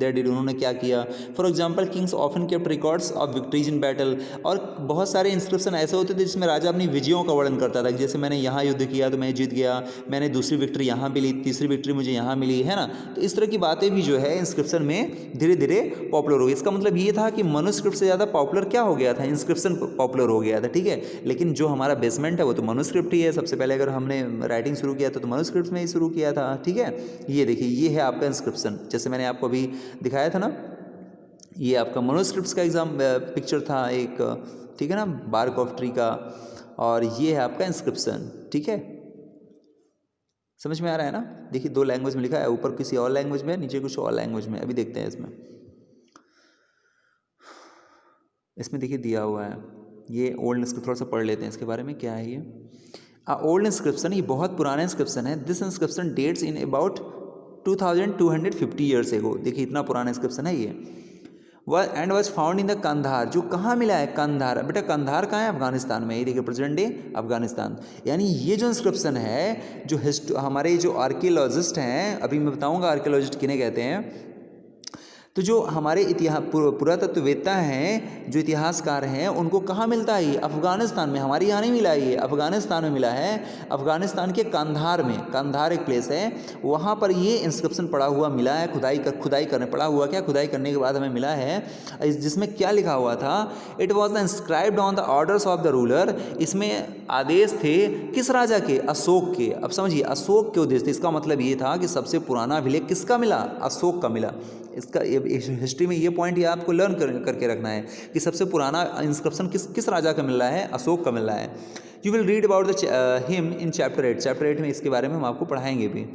डिड, उन्होंने क्या किया। For example Kings often kept records of victories in battle, और बहुत सारे इंस्क्रिप्शन ऐसे होते थे जिसमें राजा अपनी विजयों का वर्णन करता था, जैसे मैंने यहाँ युद्ध किया तो मैं जीत गया, मैंने दूसरी विक्ट्री यहाँ भी ली, तीसरी विक्ट्री मुझे यहाँ मिली, है ना। तो इस तरह की बातें भी जो है इंस्क्रिप्शन में धीरे धीरे पॉपुलर हो गई। इसका मतलब ये था कि मनुस्क्रिप्ट से ज़्यादा पॉपुलर क्या हो गया था, इंस्क्रिप्शन पॉपुलर हो गया था, ठीक है। लेकिन जो हमारा बेसमेंट है वो तो मनुस्क्रिप्ट ही है। सबसे पहले अगर हमने राइटिंग शुरू किया तो मनुस्क्रिप्ट में ही शुरू किया था, ठीक है। ये देखिए, ये है आपका इंस्क्रिप्शन, जैसे मैंने आपको अभी दिखाया था ना, ये आपका मनुस्क्रिप्ट्स का एग्जाम पिक्चर था एक, ठीक है ना, बार्क ऑफ ट्री का, और ये है आपका इंस्क्रिप्शन, ठीक है। समझ में आ रहा है ना। देखिए 2 लैंग्वेज में लिखा है, ऊपर किसी और लैंग्वेज में, नीचे कुछ और लैंग्वेज में। अभी देखते हैं इसमें देखिए दिया हुआ है, ये ओल्ड इंस्क्रिप्शन, थोड़ा सा पढ़ लेते हैं इसके बारे में, क्या है ये। ओल्ड इंस्क्रिप्शन, ये बहुत पुराना इंस्क्रिप्शन है। This inscription dates in about 2250 years ago. देखिए इतना पुराना इंस्क्रिप्शन है ये। And was found in the Kandahar, जो कहाँ मिला है, कंधार। बेटा कंधार कहाँ है, अफगानिस्तान में। ये देखिए प्रेजेंट डे अफगानिस्तान। यानी ये जो इंस्क्रिप्शन है, जो हमारे जो आर्कियोलॉजिस्ट हैं, अभी मैं बताऊंगा आर्कियोलॉजिस्ट किन्हें कहते हैं, तो जो हमारे इतिहास पुरातत्ववेत्ता हैं, जो इतिहासकार हैं, उनको कहाँ मिलता है, ये अफगानिस्तान में। हमारे यहाँ नहीं मिला है, ये अफगानिस्तान में मिला है। अफगानिस्तान के कंधार में, कंधार एक प्लेस है, वहाँ पर ये इंस्क्रिप्शन पड़ा हुआ मिला है। खुदाई करने पड़ा हुआ, क्या खुदाई करने के बाद हमें मिला है, जिसमें क्या लिखा हुआ था, it was the inscribed on the orders of the ruler. इसमें आदेश थे किस राजा के, अशोक के। अब समझिए, अशोक के उद्देश्य थे। इसका मतलब ये था कि सबसे पुराना अभिलेख किसका मिला, अशोक का मिला। इसका हिस्ट्री में ये पॉइंट ये आपको लर्न करके रखना है कि सबसे पुराना इंस्क्रिप्शन किस राजा का मिल रहा है, अशोक का मिल रहा है। You will read about the him in chapter 8। Chapter 8 में इसके बारे में हम आपको पढ़ाएंगे भी।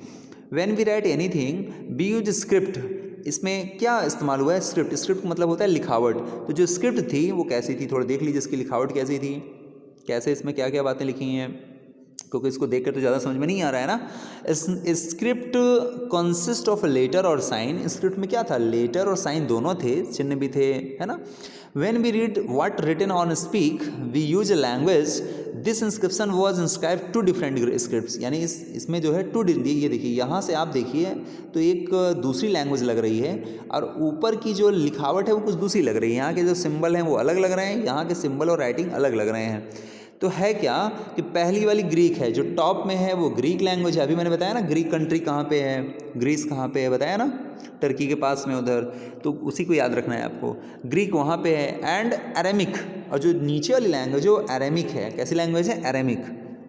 When we write anything we use script, इसमें क्या इस्तेमाल हुआ है, स्क्रिप्ट। स्क्रिप्ट मतलब होता है लिखावट। तो जो स्क्रिप्ट थी वो कैसी थी, थोड़ा देख लीजिए इसकी लिखावट कैसी थी, कैसे इसमें क्या क्या बातें लिखी हैं, क्योंकि इसको देखकर तो ज़्यादा समझ में नहीं आ रहा है ना। स्क्रिप्ट कंसिस्ट ऑफ लेटर और साइन। स्क्रिप्ट में क्या था, लेटर और साइन दोनों थे, चिन्ह भी थे, है ना। When we read what written on speak we use a language, this inscription was inscribe to different scripts. यानी इसमें जो है टू, ये देखिए यहाँ से आप देखिए तो एक दूसरी लैंग्वेज लग रही है, और ऊपर की जो लिखावट है वो कुछ दूसरी लग रही है। यहाँ के जो सिंबल हैं वो अलग लग रहे हैं, यहाँ के सिंबल और राइटिंग अलग लग रहे हैं। तो है क्या कि पहली वाली ग्रीक है, जो टॉप में है वो ग्रीक लैंग्वेज है। अभी मैंने बताया ना ग्रीक कंट्री कहाँ पे है, ग्रीस कहाँ पे है, बताया ना, टर्की के पास में उधर, तो उसी को याद रखना है आपको। ग्रीक वहाँ पे है, एंड अरेमिक, और जो नीचे वाली लैंग्वेज वो अरेमिक है। कैसी लैंग्वेज है, अरेमिक,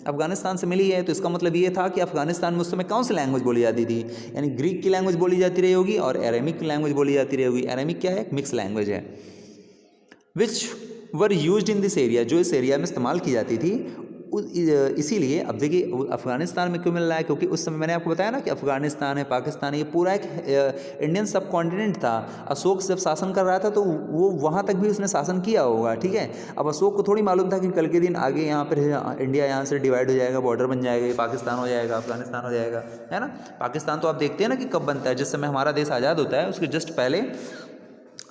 अफगानिस्तान से मिली है। तो इसका मतलब ये था कि अफगानिस्तान में उस समय कौन सी लैंग्वेज बोली जाती थी, यानी ग्रीक की लैंग्वेज बोली जाती रही होगी और अरेमिक की लैंग्वेज बोली जाती रही होगी। अरेमिक क्या है, मिक्स लैंग्वेज है। Which were used in this area, जो इस एरिया में इस्तेमाल की जाती थी। इसीलिए अब देखिए अफगानिस्तान में क्यों मिल रहा है, क्योंकि उस समय मैंने आपको बताया ना कि अफगानिस्तान है, पाकिस्तान है, ये पूरा एक इंडियन सब कॉन्टिनेंट था। अशोक जब शासन कर रहा था तो वो वहाँ तक भी उसने शासन किया होगा, ठीक है। अब अशोक को थोड़ी मालूम था कि कल के दिन आगे यहाँ पर इंडिया यहाँ से डिवाइड हो जाएगा, बॉर्डर बन जाएगा, ये पाकिस्तान हो जाएगा, अफगानिस्तान हो जाएगा, है ना। पाकिस्तान तो आप देखते हैं ना कि कब बनता है, जिस समय हमारा देश आज़ाद होता है उसके जस्ट पहले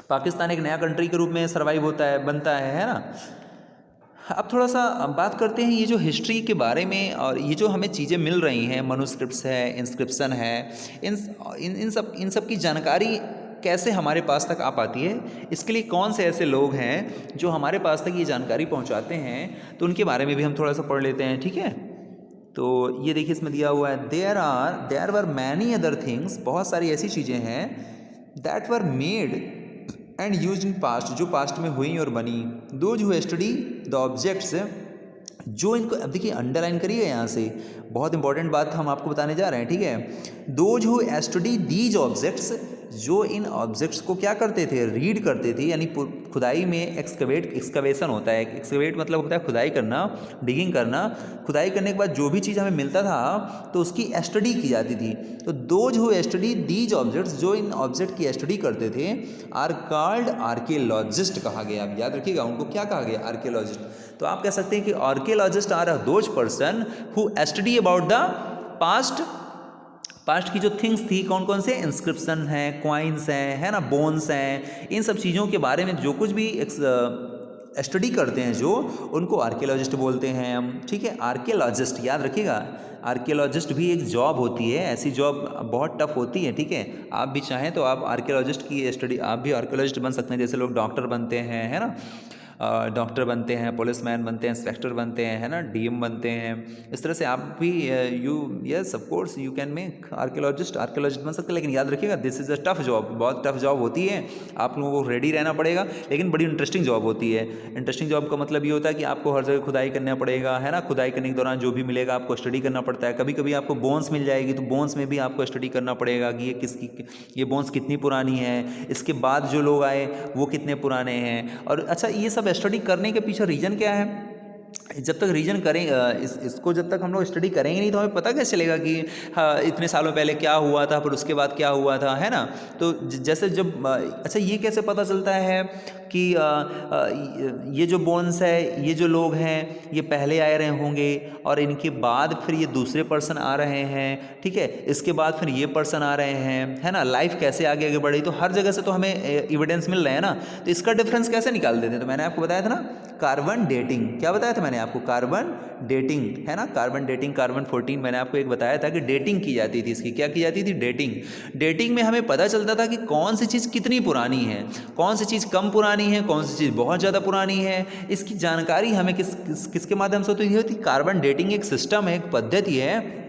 पाकिस्तान एक नया कंट्री के रूप में सर्वाइव होता है, बनता है ना। अब थोड़ा सा बात करते हैं ये जो हिस्ट्री के बारे में, और ये जो हमें चीज़ें मिल रही हैं, मनुस्क्रिप्ट्स है, इंस्क्रिप्शन है, इन सब की जानकारी कैसे हमारे पास तक आ पाती है, इसके लिए कौन से ऐसे लोग हैं जो हमारे पास तक ये जानकारी पहुंचाते हैं, तो उनके बारे में भी हम थोड़ा सा पढ़ लेते हैं, ठीक है। तो ये देखिए इसमें दिया हुआ है, there were many other things, बहुत सारी ऐसी चीज़ें हैं, that were made and use in past, जो पास्ट में हुई और बनी। Those who study the objects, जो इनको, अब देखिए अंडरलाइन करिए यहाँ से, बहुत इंपॉर्टेंट बात हम आपको बताने जा रहे हैं, ठीक है। Those who study these objects, जो इन ऑब्जेक्ट्स को क्या करते थे, रीड करते थे। यानी खुदाई में एक्सकवेशन होता है। एक्सकवेट मतलब होता है खुदाई करना, डिगिंग करना। खुदाई करने के बाद जो भी चीज़ हमें मिलता था तो उसकी स्टडी की जाती थी। तो those who study these objects, जो इन ऑब्जेक्ट की स्टडी करते थे, आर कॉल्ड आर्कियोलॉजिस्ट कहा गया। आप याद रखिएगा उनको क्या कहा गया, आर्कियोलॉजिस्ट। तो आप कह सकते हैं कि archaeologist are those person who study about the past की जो थिंग्स थी, कौन कौन से, इंस्क्रिप्शन हैं, क्वाइंस हैं, है ना, बोन्स हैं, इन सब चीज़ों के बारे में जो कुछ भी स्टडी करते हैं जो, उनको आर्कियोलॉजिस्ट बोलते हैं हम। ठीक है, आर्कियोलॉजिस्ट याद रखिएगा। आर्कियोलॉजिस्ट भी एक जॉब होती है, ऐसी जॉब बहुत टफ होती है। ठीक है, आप भी चाहें तो आप आर्कियोलॉजिस्ट की स्टडी, आप भी आर्कियोलॉजिस्ट बन सकते हैं। जैसे लोग डॉक्टर बनते हैं, है ना, डॉक्टर बनते हैं, पुलिसमैन बनते हैं, इंस्पेक्टर बनते हैं, है ना, डीएम बनते हैं। इस तरह से आप भी yes of course you can make archaeologist बन सकते हैं। लेकिन याद रखिएगा this is a tough job, बहुत टफ जॉब होती है। आप लोगों को रेडी रहना पड़ेगा, लेकिन बड़ी इंटरेस्टिंग जॉब होती है। इंटरेस्टिंग जॉब का मतलब ये होता है कि आपको हर जगह खुदाई करना पड़ेगा, है ना। खुदाई करने के दौरान जो भी मिलेगा आपको स्टडी करना पड़ता है। कभी कभी आपको बोन्स मिल जाएगी तो बोन्स में भी आपको स्टडी करना पड़ेगा कि ये बोन्स कितनी पुरानी है, इसके बाद जो लोग आए वो कितने पुराने हैं। और अच्छा, ये सब स्टडी करने के पीछे रीज़न क्या है? जब तक रीजन करें इसको जब तक हम लोग स्टडी करेंगे नहीं तो हमें पता कैसे चलेगा कि हाँ इतने सालों पहले क्या हुआ था, फिर उसके बाद क्या हुआ था, है ना। तो जैसे जब अच्छा, ये कैसे पता चलता है कि ये जो बोन्स है, ये जो लोग हैं, ये पहले आए रहे होंगे और इनके बाद फिर ये दूसरे पर्सन आ रहे हैं। ठीक है, इसके बाद फिर ये पर्सन आ रहे हैं, है ना। लाइफ कैसे आगे आगे बढ़ी, तो हर जगह से तो हमें एविडेंस मिल रहे हैं ना। तो इसका डिफरेंस कैसे निकाल देते हैं? तो मैंने आपको बताया था ना, कार्बन डेटिंग। क्या बताया था मैंने आपको? कार्बन डेटिंग, है ना। कार्बन डेटिंग, कार्बन 14 मैंने आपको एक बताया था कि डेटिंग की जाती थी इसकी। क्या की जाती थी? डेटिंग। डेटिंग में हमें पता चलता था कि कौन सी चीज़ कितनी पुरानी है, कौन सी चीज़ कम पुरानी है, कौन सी चीज़ बहुत ज़्यादा पुरानी है। इसकी जानकारी हमें किसके माध्यम से होती थी? कार्बन डेटिंग एक सिस्टम है, एक पद्धति है,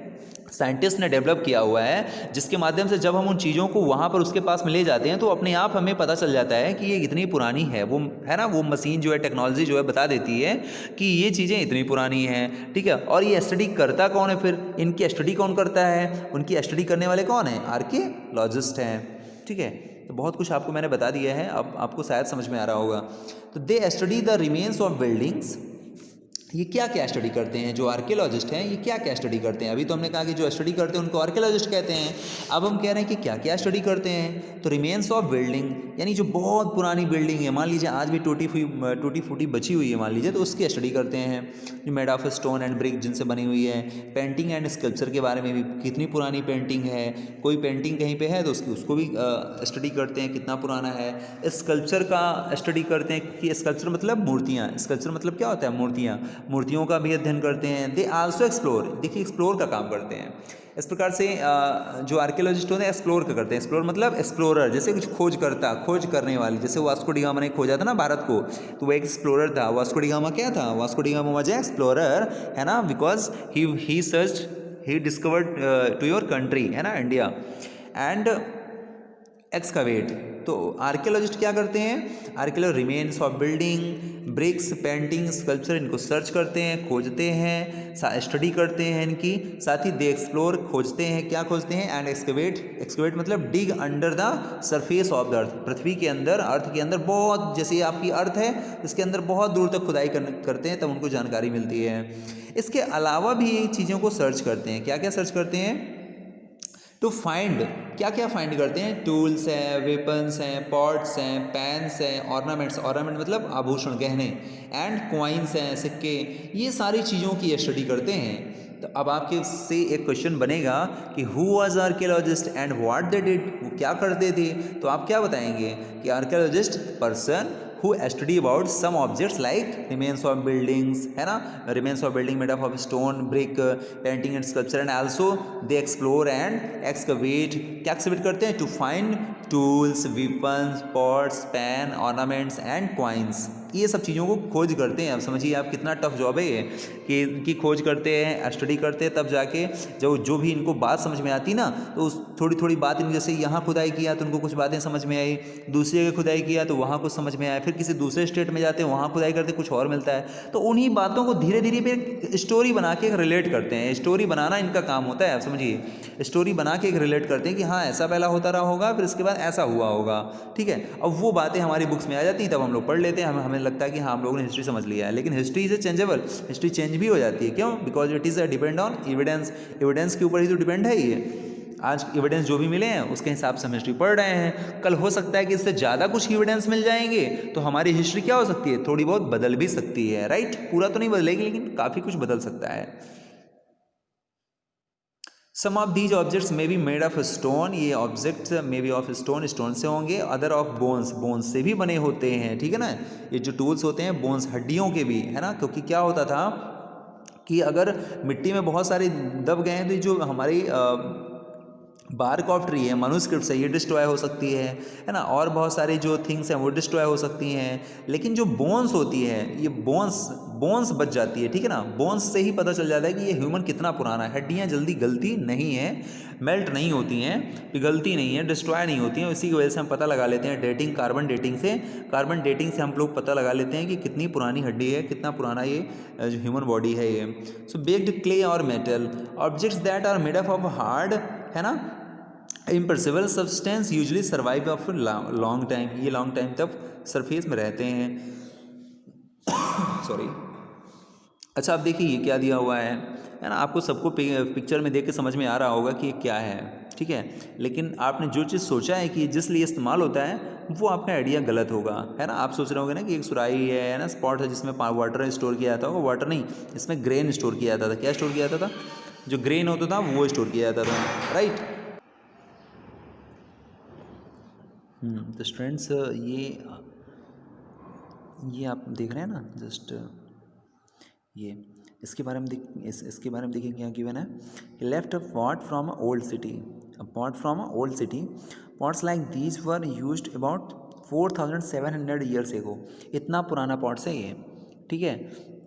साइंटिस्ट ने डेवलप किया हुआ है, जिसके माध्यम से जब हम उन चीज़ों को वहाँ पर उसके पास में ले जाते हैं तो अपने आप हमें पता चल जाता है कि ये इतनी पुरानी है। वो, है ना, वो मशीन जो है, टेक्नोलॉजी जो है बता देती है कि ये चीज़ें इतनी पुरानी हैं। ठीक है, और ये स्टडी करता कौन है? फिर इनकी स्टडी कौन करता है? उनकी स्टडी करने वाले कौन हैं? आर्कियोलॉजिस्ट हैं। ठीक है, तो बहुत कुछ आपको मैंने बता दिया है, अब आपको शायद समझ में आ रहा होगा। तो they study the remains of buildings. ये क्या क्या स्टडी करते हैं? जो आर्कियोलॉजिस्ट हैं ये क्या क्या स्टडी करते हैं? अभी तो हमने कहा कि जो स्टडी करते हैं उनको आर्कियोलॉजिस्ट कहते हैं। अब हम कह रहे हैं कि क्या क्या स्टडी करते हैं। तो रिमेन्स ऑफ बिल्डिंग, यानी जो बहुत पुरानी बिल्डिंग है, मान लीजिए आज भी टूटी फूटी बची हुई है, मान लीजिए, तो उसकी स्टडी करते हैं। जो made of stone and brick, जिनसे बनी हुई है। पेंटिंग एंड स्कल्पचर के बारे में भी, कितनी पुरानी पेंटिंग है, कोई पेंटिंग कहीं पे है तो उसको भी स्टडी करते हैं, कितना पुराना है। स्कल्पचर का स्टडी करते हैं कि स्कल्पचर मतलब मूर्तियाँ, स्कल्पचर मतलब क्या होता है? मूर्तियों का भी अध्ययन करते हैं। दे आल्सो एक्सप्लोर, देखिए एक्सप्लोर का काम करते हैं। इस प्रकार से जो आर्कियोलॉजिस्ट होते हैं एक्सप्लोर का करते हैं। एक्सप्लोर मतलब एक्सप्लोरर, जैसे कुछ खोज करने वाली। जैसे वास्को डी गामा ने खोजा था ना भारत को, तो वो एक एक्सप्लोरर था। वास्को डी गामा क्या था? Vasco da Gama was explorer, है ना, because he searched, he discovered to your country, है ना, इंडिया, एंड एक्सकवेट। तो आर्कियोलॉजिस्ट क्या करते हैं? Archaeologist remains of building, bricks, painting, sculpture, इनको सर्च करते हैं, खोजते हैं, स्टडी करते हैं इनकी। साथ ही दे एक्सप्लोर, खोजते हैं, क्या खोजते हैं? एंड एक्सकवेट मतलब dig under the surface of the earth, पृथ्वी के अंदर, अर्थ के अंदर बहुत, जैसे आपकी अर्थ है इसके अंदर बहुत दूर तक खुदाई करते हैं, तब उनको जानकारी मिलती है। इसके अलावा भी चीज़ों को सर्च करते हैं। क्या क्या सर्च करते हैं? टू फाइंड, क्या क्या फाइंड करते हैं? टूल्स हैं, वेपन्स हैं, पॉट्स हैं, पैन्स हैं, ऑर्नामेंट्स, ऑर्नामेंट मतलब आभूषण, गहने, एंड कॉइन्स हैं, सिक्के, ये सारी चीज़ों की स्टडी करते हैं। तो अब आपके से एक क्वेश्चन बनेगा कि who was archaeologist and what they did, वो क्या करते थे? तो आप क्या बताएंगे कि archaeologist person who study about some objects like remains of buildings, है ना, remains of building made up of stone, brick, painting and sculpture, and also they explore and excavate. क्या excavate करते हैं? To find tools, weapons, pots, pan, ornaments and coins. ये सब चीज़ों को खोज करते हैं। अब समझिए आप कितना टफ जॉब है ये, कि इनकी खोज करते हैं, स्टडी करते हैं, तब जाके जो भी इनको बात समझ में आती ना, तो उस थोड़ी थोड़ी बात इन, जैसे यहाँ खुदाई किया तो उनको कुछ बातें समझ में आई, दूसरी जगह खुदाई किया तो वहाँ कुछ समझ में आया, फिर किसी दूसरे स्टेट में जाते हैं वहाँ खुदाई करते कुछ और मिलता है। तो उन्हीं बातों को धीरे धीरे फिर स्टोरी बना के रिलेट करते हैं। स्टोरी बनाना इनका काम होता है। आप समझिए स्टोरी बना के एक रिलेट करते हैं कि हाँ ऐसा पहला होता रहा होगा, फिर इसके बाद ऐसा हुआ होगा। ठीक है, अब वो बातें हमारी बुक्स में आ जाती हैं, तब हम लोग पढ़ लेते हैं, हमें लगता है कि हाँ हम लोगों ने हिस्ट्री समझ लिया है। लेकिन history is a changeable, history change भी हो जाती है। क्यों? Because it is depend on evidence. Evidence के ऊपर ही तो डिपेंड है ये। आज एविडेंस जो भी मिले हैं उसके हिसाब से हम हिस्ट्री पढ़ रहे हैं। कल हो सकता है कि इससे ज़्यादा कुछ एविडेंस मिल जाएंगे, तो हमारी हिस्ट्री क्या हो सकती है, थोड़ी बहुत बदल भी सकती है। राइट, पूरा तो नहीं बदलेगी लेकिन काफ़ी कुछ बदल सकता है। Some of these objects may be made of stone, ये objects may be of stone, stone से होंगे। अदर ऑफ बोन्स, बोन्स से भी बने होते हैं। ठीक है ना, ये जो टूल्स होते हैं बोन्स, हड्डियों के भी, है ना। क्योंकि क्या होता था कि अगर मिट्टी में बहुत सारे दब गए हैं तो जो हमारी बार्क ऑफ ट्री है, मनुस्क्रिप्ट्स है, ये डिस्ट्रॉय हो सकती है ना। और बहुत सारी जो थिंग्स हैं वो डिस्ट्रॉय हो सकती हैं। लेकिन जो बोन्स होती है, ये बोन्स बच जाती है। ठीक है ना, बोन्स से ही पता चल जाता है कि ये ह्यूमन कितना पुराना है। हड्डियाँ जल्दी गलती नहीं है, मेल्ट नहीं होती हैं, पिघलती नहीं है, डिस्ट्रॉय नहीं होती हैं। इसी की वजह से हम पता लगा लेते हैं डेटिंग, कार्बन डेटिंग से। कार्बन डेटिंग से हम लोग पता लगा लेते हैं कि कितनी पुरानी हड्डी है, कितना पुराना ये जो ह्यूमन बॉडी है ये। सो बेक्ड क्ले और metal objects that are made up of hard, है ना, imperishable substance usually survive of long time, ये लॉन्ग टाइम तक सरफेस में रहते हैं। सॉरी। अच्छा, अब देखिए ये क्या दिया हुआ है ना। आपको सबको पिक्चर में देख के समझ में आ रहा होगा कि ये क्या है। ठीक है, लेकिन आपने जो चीज़ सोचा है कि जिस लिए इस्तेमाल होता है वो आपका आइडिया गलत होगा, है ना। आप सोच रहे होंगे ना कि एक सुराही है ना, स्पॉट है जिसमें वाटर स्टोर किया जाता होगा। वाटर नहीं, इसमें ग्रेन स्टोर किया जाता था। क्या स्टोर किया जाता था? जो ग्रेन होता था वो स्टोर किया जाता था। राइट। तो स्टूडेंट्स ये आप देख रहे हैं ना, जस्ट ये इसके बारे में इसके बारे में देखिए क्या गिवन है। Left a pot from a old city, a pot from a old city, pots like these were used about 4700 years ago. इतना पुराना पॉट्स है ये। ठीक है,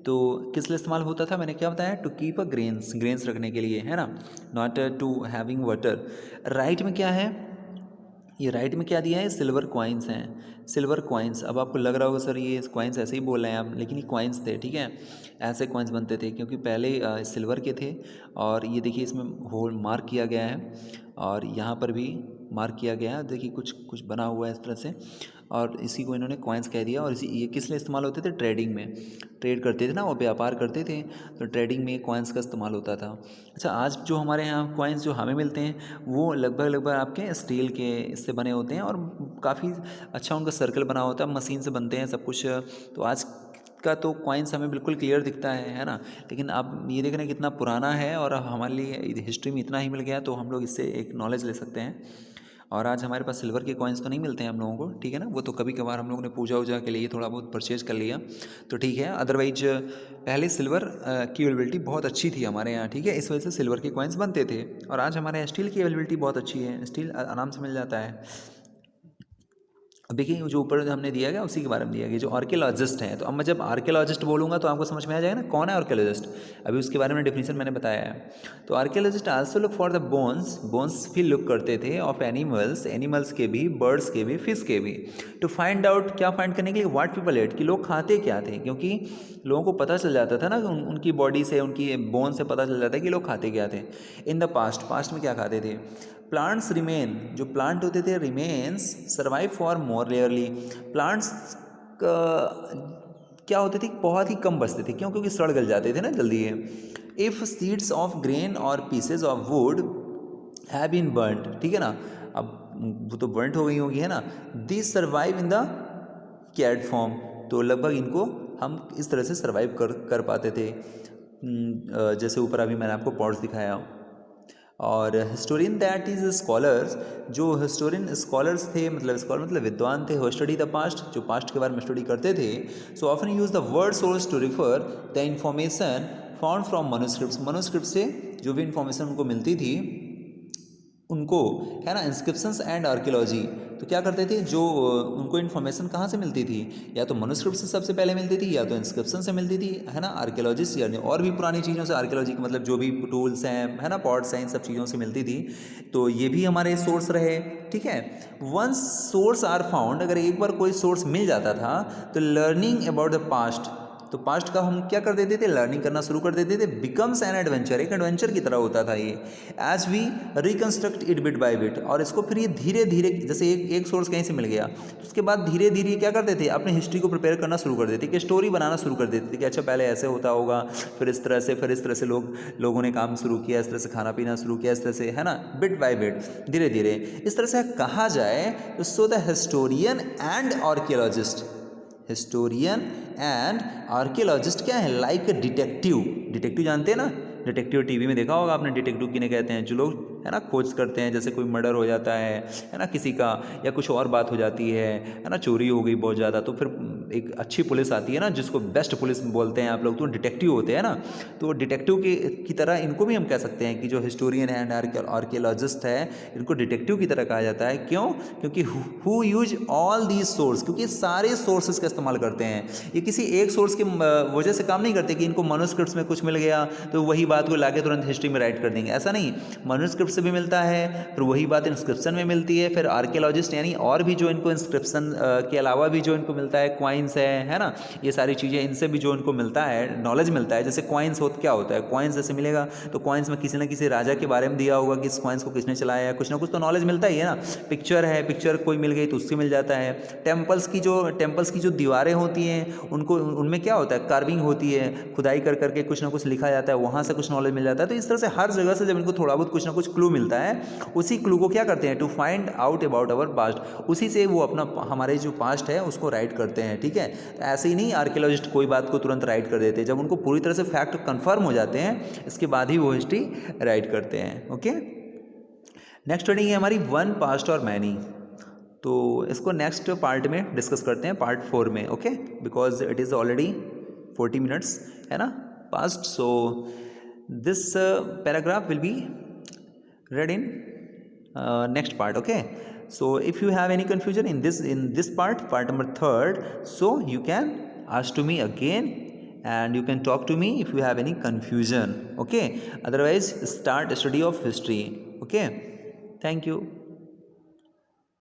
तो किस लिए इस्तेमाल होता था, मैंने क्या बताया, टू कीप अ ग्रेन्स रखने के लिए, है ना, not to having water. Right में क्या है, ये राइट में क्या दिया है, सिल्वर कॉइन्स हैं, सिल्वर कॉइन्स। अब आपको लग रहा होगा सर ये कॉइन्स ऐसे ही बोल रहे हैं आप, लेकिन ये कॉइन्स थे। ठीक है, ऐसे कॉइन्स बनते थे क्योंकि पहले सिल्वर के थे। और ये देखिए इसमें होल मार्क किया गया है और यहाँ पर भी मार्क किया गया है। देखिए कुछ कुछ बना हुआ है इस तरह से, और इसी को इन्होंने कॉइन्स कह दिया। और इसी ये किस लिए इस्तेमाल होते थे, ट्रेडिंग में, ट्रेड करते थे ना, वो व्यापार करते थे, तो ट्रेडिंग में कॉइन्स का इस्तेमाल होता था। अच्छा, आज जो हमारे यहाँ कॉइन्स जो हमें मिलते हैं वो लगभग आपके स्टील के इससे बने होते हैं और काफ़ी अच्छा उनका सर्कल बना होता है, मशीन से बनते हैं सब कुछ। तो आज का तो कॉइन्स हमें बिल्कुल क्लियर दिखता है ना। लेकिन आप ये देख रहे हैं कितना पुराना है और हमारे लिए हिस्ट्री में इतना ही मिल गया, तो हम लोग इससे एक नॉलेज ले सकते हैं। और आज हमारे पास सिल्वर के कॉइन्स तो नहीं मिलते हैं हम लोगों को, ठीक है ना, वो तो कभी कभार हम लोगों ने पूजा वूजा के लिए थोड़ा बहुत परचेज कर लिया तो ठीक है। अदरवाइज पहले सिल्वर की अवेलेबिलिटी बहुत अच्छी थी हमारे यहाँ। ठीक है, इस वजह से सिल्वर के कॉइन्स बनते थे। और आज हमारे यहाँ स्टील की अवेलेबिलिटी बहुत अच्छी है, स्टील आराम से मिल जाता है। अब देखिए जो ऊपर हमने दिया गया उसी के बारे में दिया गया, जो आर्कियोलॉजिस्ट हैं। तो अब मैं जब आर्कियोलॉजिस्ट बोलूँगा तो आपको समझ में आ जाएगा ना कौन है आर्कियोलॉजिस्ट। अभी उसके बारे में डेफिनेशन मैंने बताया है। तो archaeologist also look for the bones भी लुक करते थे ऑफ एनिमल्स के भी, बर्ड्स के भी, फिश के भी, टू फाइंड आउट, क्या फाइंड करने के लिए, व्हाट पीपल एट, कि लोग खाते क्या थे। क्योंकि लोगों को पता चल जाता था ना उनकी बॉडी से, उनकी बोन से पता चल जाता है कि लोग खाते क्या थे। इन द पास्ट में क्या खाते थे। प्लांट्स रिमेन, जो प्लांट होते थे, remains survive for more rarely. Plants क्या होते थे, बहुत ही कम बचते थे। क्यों? क्योंकि सड़ गल जाते थे ना जल्दी है। इफ़ सीड्स ऑफ ग्रेन और pieces of wood have been burned, ठीक है ना, अब वो तो बर्न्ट हो गई होगी, है ना, this survive in the cad form, तो लगभग इनको हम इस तरह से सर्वाइव कर पाते थे। जैसे ऊपर अभी मैंने आपको पॉट्स दिखाया। और हिस्टोरियन दैट इज स्कॉलर्स, जो हिस्टोरियन स्कॉलर्स थे, मतलब विद्वान थे, हो स्टडी द पास्ट, जो पास्ट के बारे में स्टडी करते थे। So often use the word source to refer the information found from manuscripts, manuscript से जो भी इंफॉर्मेशन उनको मिलती थी उनको, है ना, इंस्क्रिप्शंस एंड आर्कियोलॉजी, तो क्या करते थे, जो उनको इन्फॉर्मेशन कहाँ से मिलती थी, या तो मनुस्क्रिप्ट से सबसे पहले मिलती थी, या तो इंस्क्रिप्शन से मिलती थी, है ना, आर्कियोलॉजिस्ट यानी और भी पुरानी चीज़ों से, आर्कियोलॉजी का मतलब जो भी टूल्स हैं, है ना, पॉट्स हैं, इन सब चीज़ों से मिलती थी। तो ये भी हमारे सोर्स रहे, ठीक है। वंस सोर्स आर फाउंड, अगर एक बार कोई सोर्स मिल जाता था तो लर्निंग अबाउट द पास्ट, तो पास्ट का हम क्या कर देते थे, लर्निंग करना शुरू कर देते थे, बिकम्स एन एडवेंचर, एक एडवेंचर की तरह होता था ये, as we reconstruct it bit by bit. और इसको फिर ये धीरे धीरे, जैसे एक सोर्स कहीं से मिल गया तो उसके बाद धीरे धीरे क्या करते थे, अपनी हिस्ट्री को प्रिपेयर करना शुरू कर देते, कि स्टोरी बनाना शुरू कर देते थे, कि अच्छा पहले ऐसे होता होगा, फिर इस तरह से, फिर इस तरह से लोगों ने काम शुरू किया, इस तरह से खाना पीना शुरू किया, इस तरह से, है ना, बिट बाय बिट, धीरे धीरे। इस तरह से कहा जाए तो so the historian and archaeologist, historian and archaeologist क्या है, लाइक डिटेक्टिव, डिटेक्टिव जानते हैं ना, डिटेक्टिव टीवी में देखा होगा आपने, डिटेक्टिव किन्हें कहते हैं, जो लोग, है ना, खोज करते हैं, जैसे कोई मर्डर हो जाता है ना किसी का, या कुछ और बात हो जाती है ना, चोरी हो गई बहुत ज़्यादा, तो फिर एक अच्छी पुलिस आती है ना, जिसको बेस्ट पुलिस बोलते हैं आप लोग, तो डिटेक्टिव होते हैं ना। तो डिटेक्टिव की तरह इनको भी हम कह सकते हैं कि जो हिस्टोरियन एंड आर्कियोलॉजिस्ट है, इनको डिटेक्टिव की तरह कहा जाता है। क्यों? क्योंकि who use all these source, क्योंकि सारे सोर्सेज का इस्तेमाल करते हैं, ये किसी एक सोर्स की वजह से काम नहीं करते कि इनको मनुस्क्रिप्ट्स में कुछ मिल गया तो वही बात को लाके तुरंत हिस्ट्री में राइट कर देंगे, ऐसा नहीं। मनुस्क्रिप्ट से भी मिलता है, फिर वही बात इंस्क्रिप्शन में मिलती है, फिर आर्कियोलॉजिस्ट यानी और भी जो इनको इंस्क्रिप्शन के अलावा भी जो इनको मिलता है, क्वाइंस है ना, ये सारी चीज़ें, इनसे भी जो इनको मिलता है, नॉलेज मिलता है। जैसे क्वाइंस क्या होता है, क्वाइंस जैसे मिलेगा तो क्वाइंस में किसी न किसी राजा के बारे में दिया होगा कि इस क्वाइंस को किसने चलाया है, कुछ ना कुछ तो नॉलेज मिलता ही है ना। पिक्चर है, पिक्चर कोई मिल गई तो उससे मिल जाता है। टेम्पल्स की जो दीवारें होती हैं, उनको, उनमें क्या होता है, कार्विंग होती है, खुदाई कर करके कुछ ना कुछ लिखा जाता है, वहाँ से कुछ नॉलेज मिल जाता है। तो इस तरह से हर जगह से जब इनको थोड़ा बहुत कुछ ना कुछ क्लू मिलता है, उसी क्लू को क्या करते हैं, to find out about our past, उसी से वो अपना हमारे जो पास्ट है उसको राइट करते हैं, ठीक है। ऐसे ही नहीं आर्कियोलॉजिस्ट कोई बात को तुरंत राइट कर देते, जब उनको पूरी तरह से फैक्ट कंफर्म हो जाते हैं, इसके बाद ही वो हिस्ट्री राइट करते हैं। ओके, नेक्स्ट हेडिंग है हमारी वन, पास्ट और मैनी। तो इसको नेक्स्ट पार्ट में डिस्कस करते हैं, पार्ट 4 में। Okay, because it is already 40 minutes, है ना, past. So this paragraph will be read in next part. Okay, so if you have any confusion in this part number 3rd, so you can ask to me again and you can talk to me if you have any confusion. Okay, otherwise start study of history. Okay, thank you.